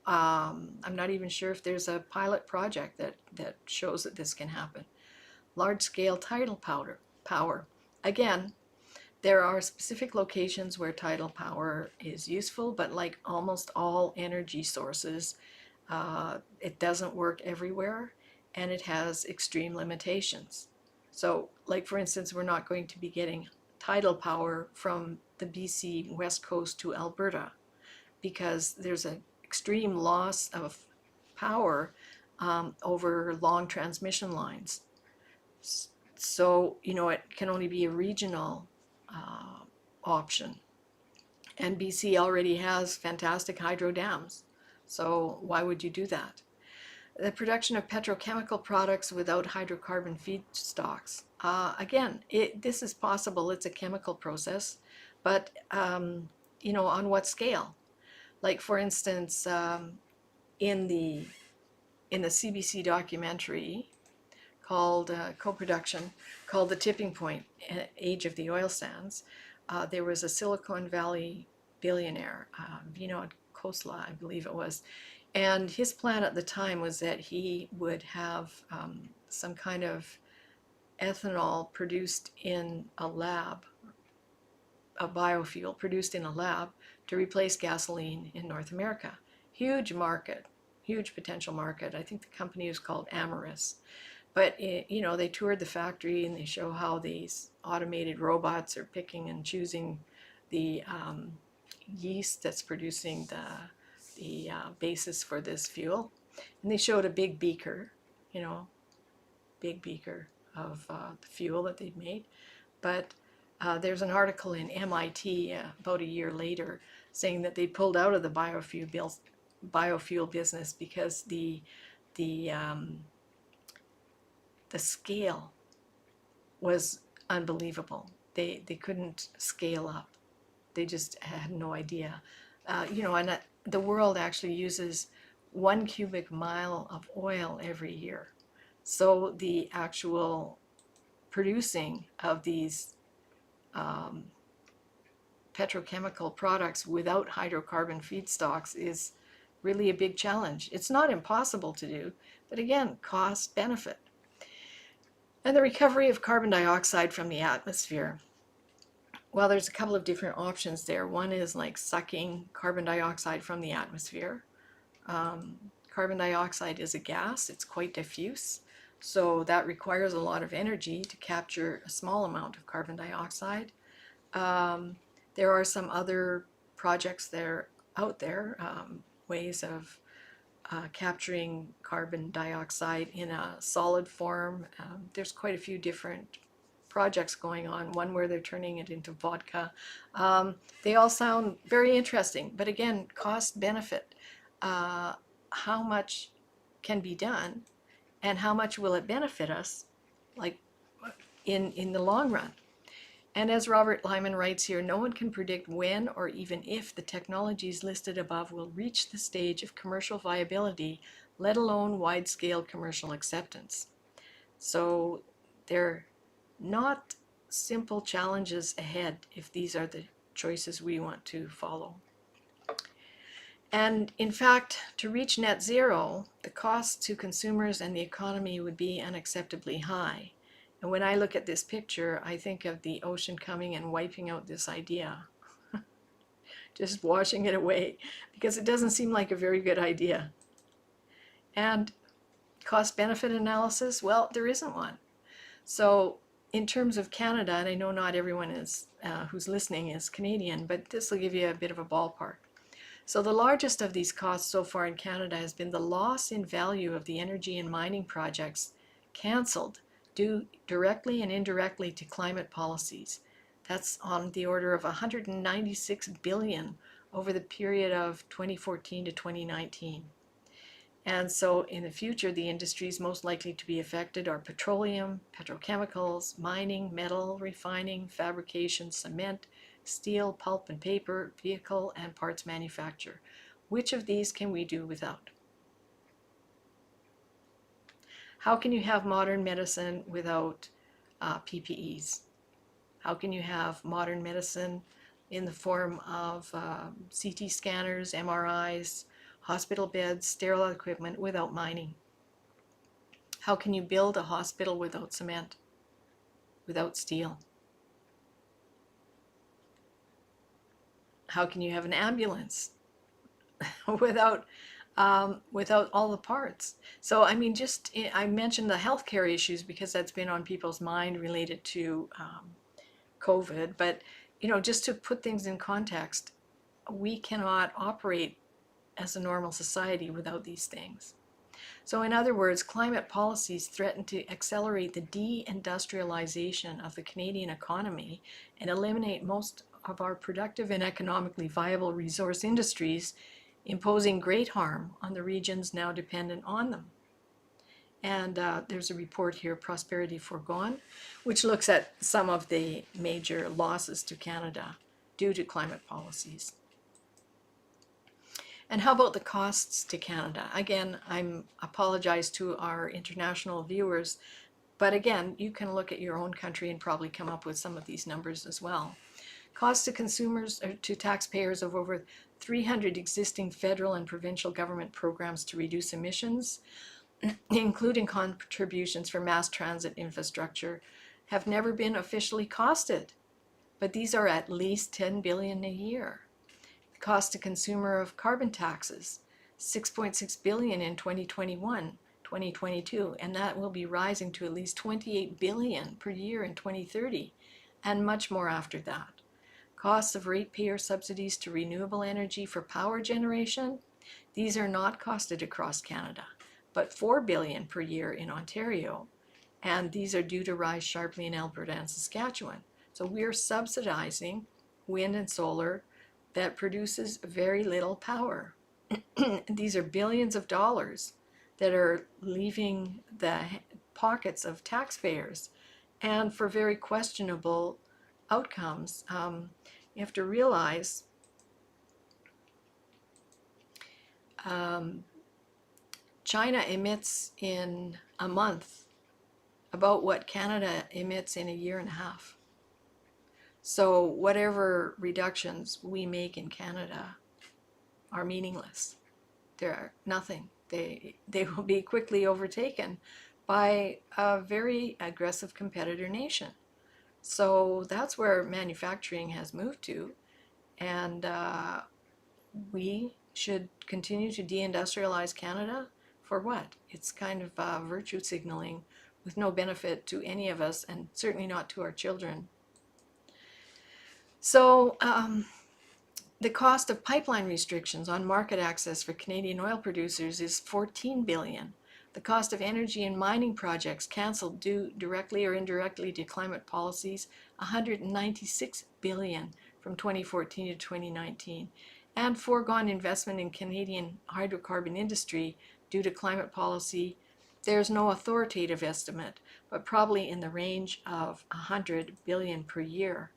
Speaker 2: I'm not even sure if there's a pilot project that shows that this can happen. Large-scale tidal power. Again, there are specific locations where tidal power is useful, but like almost all energy sources, it doesn't work everywhere, and it has extreme limitations. So, like for instance, we're not going to be getting tidal power from the BC west coast to Alberta because there's an extreme loss of power over long transmission lines. So, it can only be a regional option. And BC already has fantastic hydro dams. So why would you do that? The production of petrochemical products without hydrocarbon feedstocks. Again, this is possible. It's a chemical process, but on what scale? Like for instance, in the CBC documentary called co-production called The Tipping Point, Age of the Oil Sands, there was a Silicon Valley billionaire, Vinod Khosla, I believe it was, and his plan at the time was that he would have some kind of ethanol produced in a lab, a biofuel produced in a lab to replace gasoline in North America. Huge market, huge potential market. I think the company is called Amyris. But, they toured the factory and they show how these automated robots are picking and choosing the yeast that's producing the basis for this fuel. And they showed a big beaker, of the fuel that they'd made. But there's an article in MIT about a year later saying that they pulled out of the biofuel business because the scale was unbelievable. They couldn't scale up. They just had no idea. And the world actually uses 1 cubic mile of oil every year. So the actual producing of these petrochemical products without hydrocarbon feedstocks is really a big challenge. It's not impossible to do, but again, cost benefit. And the recovery of carbon dioxide from the atmosphere. Well, there's a couple of different options there. One is like sucking carbon dioxide from the atmosphere. Carbon dioxide is a gas, it's quite diffuse, so that requires a lot of energy to capture a small amount of carbon dioxide. There are some other projects that are out there, ways of capturing carbon dioxide in a solid form. There's quite a few different projects going on, one where they're turning it into vodka. They all sound very interesting, but again, cost benefit. How much can be done and how much will it benefit us, like in the long run? And as Robert Lyman writes here, no one can predict when or even if the technologies listed above will reach the stage of commercial viability, let alone wide-scale commercial acceptance. So they're not simple challenges ahead if these are the choices we want to follow. And in fact, to reach net zero, the cost to consumers and the economy would be unacceptably high. And when I look at this picture, I think of the ocean coming and wiping out this idea, just washing it away, because it doesn't seem like a very good idea. And cost-benefit analysis, well, there isn't one. So in terms of Canada, and I know not everyone is who's listening is Canadian, but this will give you a bit of a ballpark. So the largest of these costs so far in Canada has been the loss in value of the energy and mining projects cancelled due directly and indirectly to climate policies. That's on the order of 196 billion over the period of 2014 to 2019. And so in the future, the industries most likely to be affected are petroleum, petrochemicals, mining, metal, refining, fabrication, cement, steel, pulp and paper, vehicle, and parts manufacture. Which of these can we do without? How can you have modern medicine without PPEs? How can you have modern medicine in the form of CT scanners, MRIs, hospital beds, sterile equipment without mining? How can you build a hospital without cement, without steel? How can you have an ambulance without all the parts? So I mean, I mentioned the healthcare issues because that's been on people's mind related to COVID, but just to put things in context, we cannot operate as a normal society without these things. So in other words, climate policies threaten to accelerate the de-industrialization of the Canadian economy and eliminate most of our productive and economically viable resource industries, imposing great harm on the regions now dependent on them. And there's a report here, Prosperity Foregone, which looks at some of the major losses to Canada due to climate policies. And how about the costs to Canada? Again, I apologize to our international viewers, but again, you can look at your own country and probably come up with some of these numbers as well. Costs to consumers or to taxpayers of over 300 existing federal and provincial government programs to reduce emissions, including contributions for mass transit infrastructure, have never been officially costed, but these are at least 10 billion a year. The cost to consumer of carbon taxes, 6.6 billion in 2021, 2022, and that will be rising to at least 28 billion per year in 2030, and much more after that. Costs of ratepayer subsidies to renewable energy for power generation, these are not costed across Canada, but 4 billion per year in Ontario, and these are due to rise sharply in Alberta and Saskatchewan. So we are subsidizing wind and solar that produces very little power. These are billions of dollars that are leaving the pockets of taxpayers, and for very questionable outcomes. You have to realize China emits in a month about what Canada emits in a year and a half. So whatever reductions we make in Canada are meaningless. They're nothing. They will be quickly overtaken by a very aggressive competitor nation. So that's where manufacturing has moved to, and we should continue to deindustrialize Canada? For what? It's kind of virtue signaling with no benefit to any of us, and certainly not to our children. So the cost of pipeline restrictions on market access for Canadian oil producers is $14 billion. The cost of energy and mining projects cancelled due directly or indirectly to climate policies, $196 billion from 2014 to 2019. And foregone investment in Canadian hydrocarbon industry due to climate policy, there's no authoritative estimate, but probably in the range of $100 billion per year.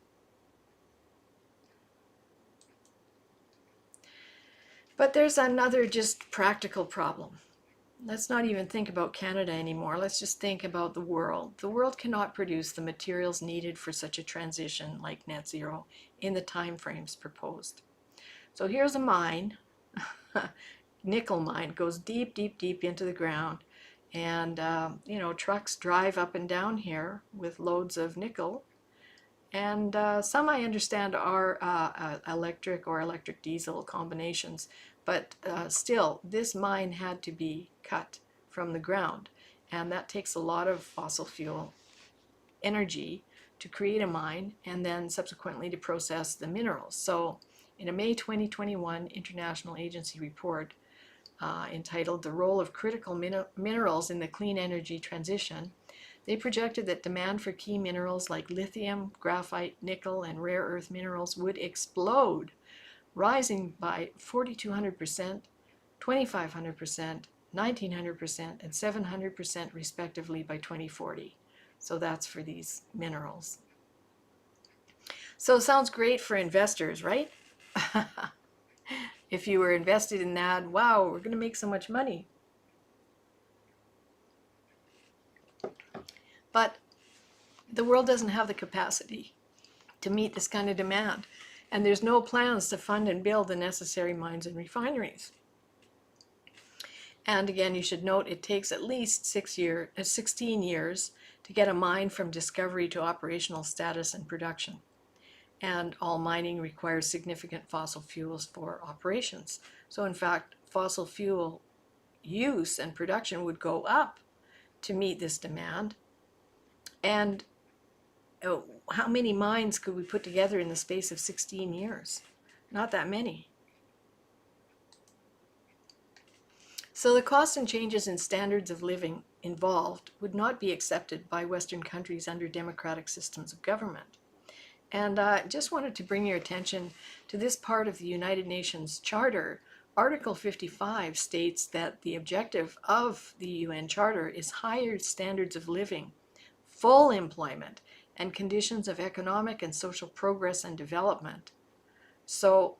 Speaker 2: But there's another just practical problem. Let's not even think about Canada anymore. Let's just think about the world. The world cannot produce the materials needed for such a transition like net zero in the timeframes proposed. So here's a mine, nickel mine, goes deep, deep, deep into the ground. And, trucks drive up and down here with loads of nickel. And some, I understand, are electric or electric diesel combinations. But still, this mine had to be cut from the ground. And that takes a lot of fossil fuel energy to create a mine and then subsequently to process the minerals. So in a May 2021 International Agency report entitled The Role of Critical Minerals in the Clean Energy Transition, they projected that demand for key minerals like lithium, graphite, nickel, and rare earth minerals would explode, rising by 4,200%, 2,500%, 1,900%, and 700% respectively by 2040. So that's for these minerals. So it sounds great for investors, right? If you were invested in that, wow, we're going to make so much money. But the world doesn't have the capacity to meet this kind of demand. And there's no plans to fund and build the necessary mines and refineries. And again, you should note it takes at least 16 years to get a mine from discovery to operational status and production. And all mining requires significant fossil fuels for operations. So in fact, fossil fuel use and production would go up to meet this demand. And how many mines could we put together in the space of 16 years? Not that many. So the costs and changes in standards of living involved would not be accepted by Western countries under democratic systems of government. And I just wanted to bring your attention to this part of the United Nations Charter. Article 55 states that the objective of the UN Charter is higher standards of living, full employment, and conditions of economic and social progress and development. So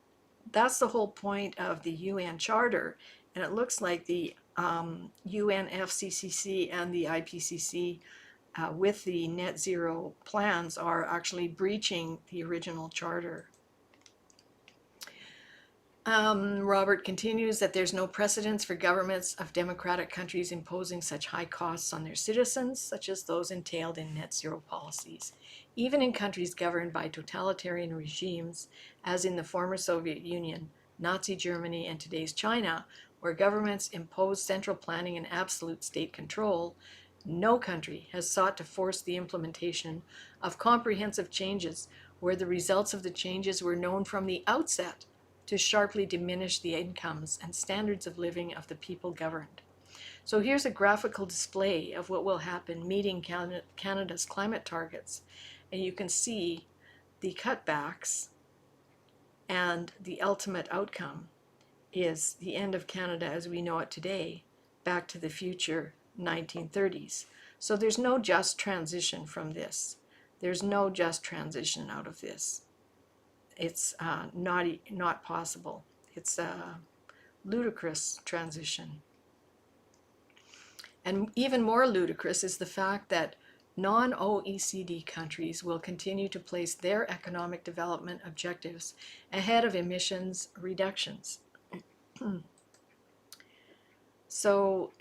Speaker 2: that's the whole point of the UN Charter, and it looks like the UNFCCC and the IPCC with the net zero plans are actually breaching the original charter. Robert continues that there's no precedence for governments of democratic countries imposing such high costs on their citizens, such as those entailed in net zero policies. Even in countries governed by totalitarian regimes, as in the former Soviet Union, Nazi Germany, and today's China, where governments impose central planning and absolute state control, no country has sought to force the implementation of comprehensive changes where the results of the changes were known from the outset to sharply diminish the incomes and standards of living of the people governed. So here's a graphical display of what will happen meeting Canada's climate targets. And you can see the cutbacks, and the ultimate outcome is the end of Canada as we know it today, Back to the Future 1930s. So there's no just transition from this. There's no just transition out of this. It's not possible. It's a ludicrous transition. And even more ludicrous is the fact that non-OECD countries will continue to place their economic development objectives ahead of emissions reductions. So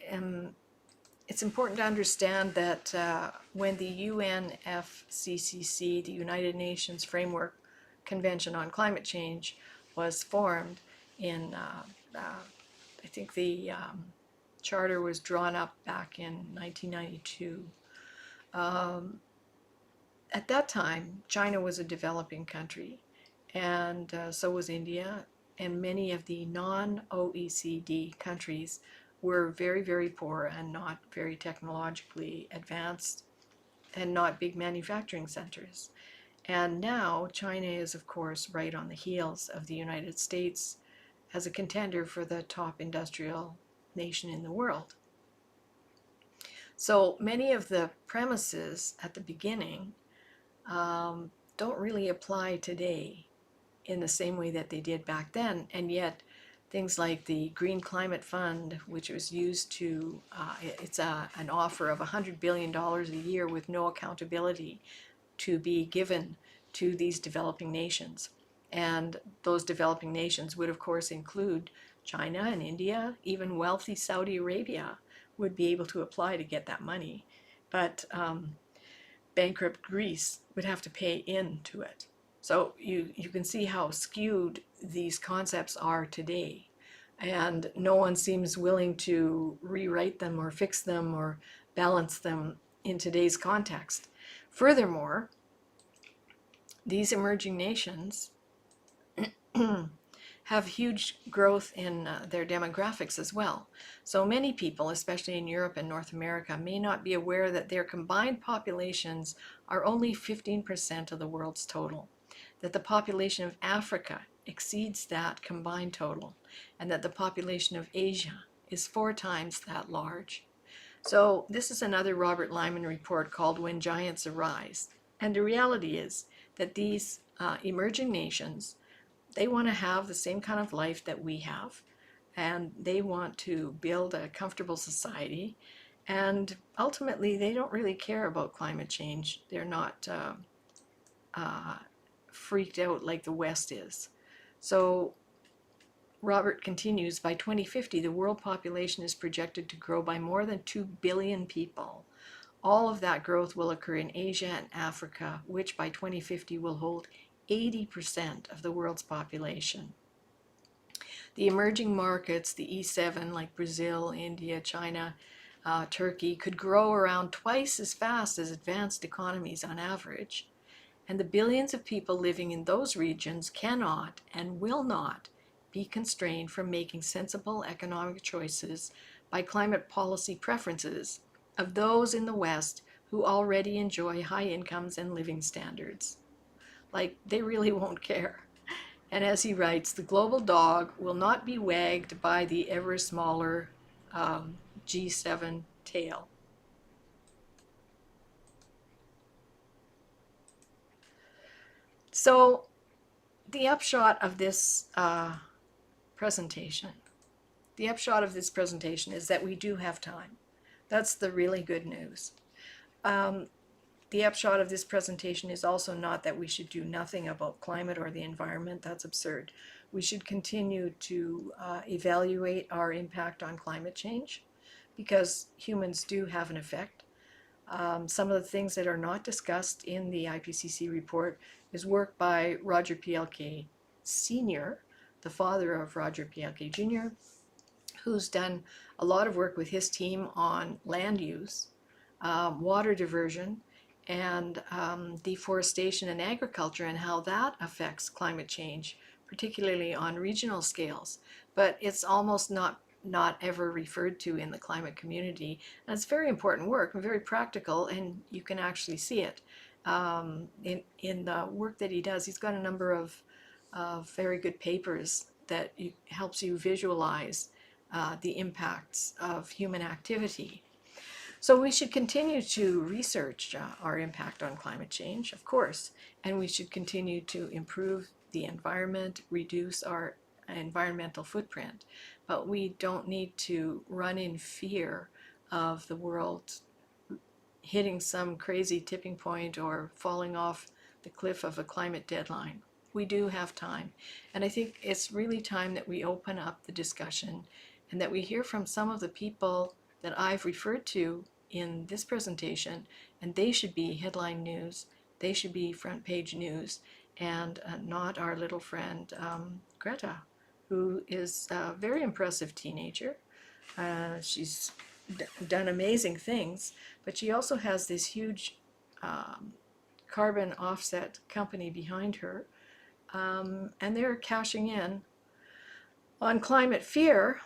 Speaker 2: it's important to understand that when the UNFCCC, the United Nations Framework Convention on Climate Change, was formed in I think the charter was drawn up back in 1992. At that time, China was a developing country, and so was India, and many of the non-OECD countries were very, very poor and not very technologically advanced and not big manufacturing centers. And now China is, of course, right on the heels of the United States as a contender for the top industrial nation in the world. So many of the premises at the beginning don't really apply today in the same way that they did back then, and yet things like the Green Climate Fund, which was used to, it's an offer of $100 billion a year with no accountability to be given to these developing nations. And those developing nations would, of course, include China and India. Even wealthy Saudi Arabia would be able to apply to get that money. But bankrupt Greece would have to pay into it. So you can see how skewed these concepts are today. And no one seems willing to rewrite them or fix them or balance them in today's context. Furthermore, these emerging nations have huge growth in their demographics as well. So many people, especially in Europe and North America, may not be aware that their combined populations are only 15% of the world's total, that the population of Africa exceeds that combined total, and that the population of Asia is 4 times that large. So this is another Robert Lyman report called When Giants Arise. And the reality is that these emerging nations, they want to have the same kind of life that we have, and they want to build a comfortable society, and ultimately they don't really care about climate change. They're not freaked out like the West is. So Robert continues, by 2050 the world population is projected to grow by more than 2 billion people. All of that growth will occur in Asia and Africa, which by 2050 will hold 80% of the world's population. The emerging markets, the E7, like Brazil, India, China, Turkey, could grow around twice as fast as advanced economies on average. And the billions of people living in those regions cannot and will not be constrained from making sensible economic choices by climate policy preferences of those in the West who already enjoy high incomes and living standards. Like, they really won't care. And as he writes, the global dog will not be wagged by the ever smaller G7 tail. So the upshot of this presentation is that we do have time. That's the really good news. The upshot of this presentation is also not that we should do nothing about climate or the environment. That's absurd. We should continue to evaluate our impact on climate change, because humans do have an effect. Some of the things that are not discussed in the IPCC report is work by Roger Pielke Sr., the father of Roger Pielke Jr., who's done a lot of work with his team on land use, water diversion, and deforestation and agriculture, and how that affects climate change, particularly on regional scales. But it's almost not ever referred to in the climate community. And it's very important work and very practical, and you can actually see it in the work that he does. He's got a number of very good papers that helps you visualize the impacts of human activity. So we should continue to research our impact on climate change, of course, and we should continue to improve the environment, reduce our environmental footprint. But we don't need to run in fear of the world hitting some crazy tipping point or falling off the cliff of a climate deadline. We do have time. And I think it's really time that we open up the discussion and that we hear from some of the people that I've referred to in this presentation, and they should be headline news, they should be front page news, and not our little friend Greta, who is a very impressive teenager. She's done amazing things, but she also has this huge carbon offset company behind her, and they're cashing in on climate fear.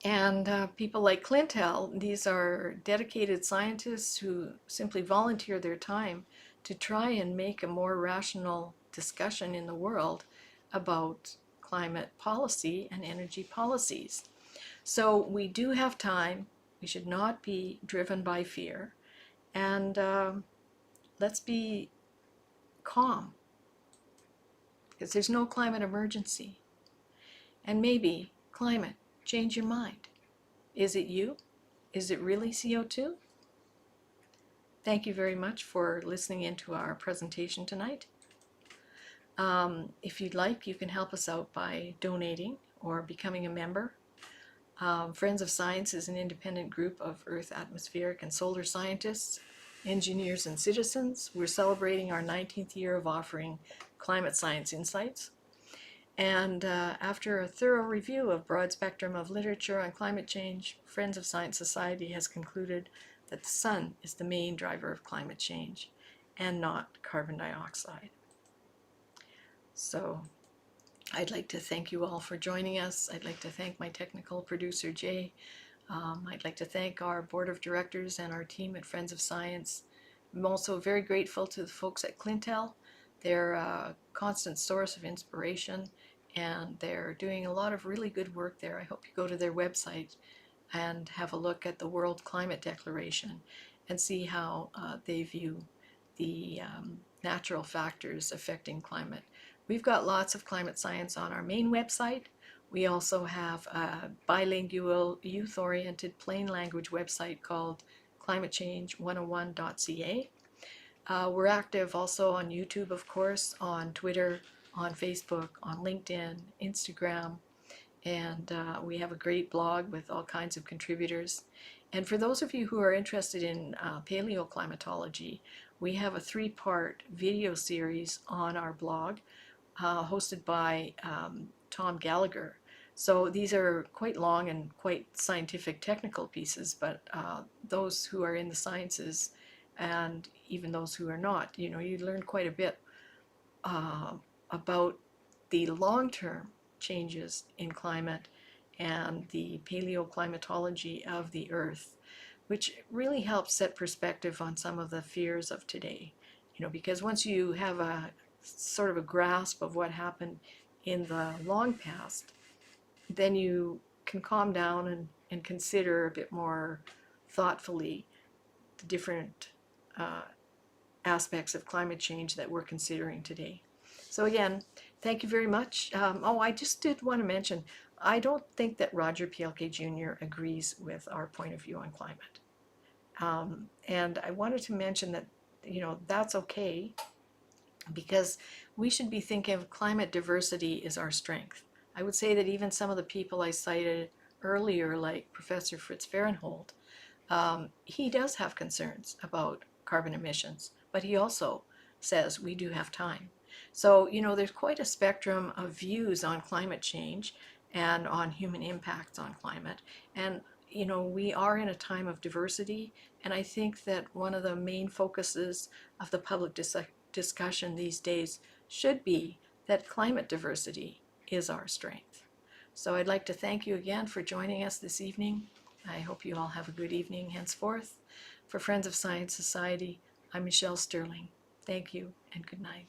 Speaker 2: And people like Clintel, these are dedicated scientists who simply volunteer their time to try and make a more rational discussion in the world about climate policy and energy policies. So we do have time. We should not be driven by fear. And let's be calm, because there's no climate emergency. And maybe climate, change your mind. Is it you? Is it really CO2? Thank you very much for listening into our presentation tonight. If you'd like, you can help us out by donating or becoming a member. Friends of Science is an independent group of Earth, atmospheric, and solar scientists, engineers, and citizens. We're celebrating our 19th year of offering climate science insights. And after a thorough review of broad spectrum of literature on climate change, Friends of Science Society has concluded that the sun is the main driver of climate change and not carbon dioxide. So I'd like to thank you all for joining us. I'd like to thank my technical producer, Jay. I'd like to thank our board of directors and our team at Friends of Science. I'm also very grateful to the folks at Clintel. They're a constant source of inspiration, and they're doing a lot of really good work there. I hope you go to their website and have a look at the World Climate Declaration and see how they view the natural factors affecting climate. We've got lots of climate science on our main website. We also have a bilingual, youth-oriented, plain language website called climatechange101.ca. We're active also on YouTube, of course, on Twitter, on Facebook, on LinkedIn, Instagram, and we have a great blog with all kinds of contributors. And for those of you who are interested in paleoclimatology, we have a 3-part video series on our blog hosted by Tom Gallagher. So these are quite long and quite scientific technical pieces, but those who are in the sciences and even those who are not, you learn quite a bit about the long-term changes in climate and the paleoclimatology of the Earth, which really helps set perspective on some of the fears of today. Because once you have a sort of a grasp of what happened in the long past, then you can calm down and consider a bit more thoughtfully the different aspects of climate change that we're considering today. So again, thank you very much. I just did want to mention, I don't think that Roger Pielke Jr. agrees with our point of view on climate. And I wanted to mention that, that's okay, because we should be thinking of climate diversity is our strength. I would say that even some of the people I cited earlier, like Professor Fritz Vahrenholt, he does have concerns about carbon emissions, but he also says we do have time. So, there's quite a spectrum of views on climate change and on human impacts on climate. And, we are in a time of diversity, and I think that one of the main focuses of the public discussion these days should be that climate diversity is our strength. So I'd like to thank you again for joining us this evening. I hope you all have a good evening henceforth. For Friends of Science Society, I'm Michelle Stirling. Thank you and good night.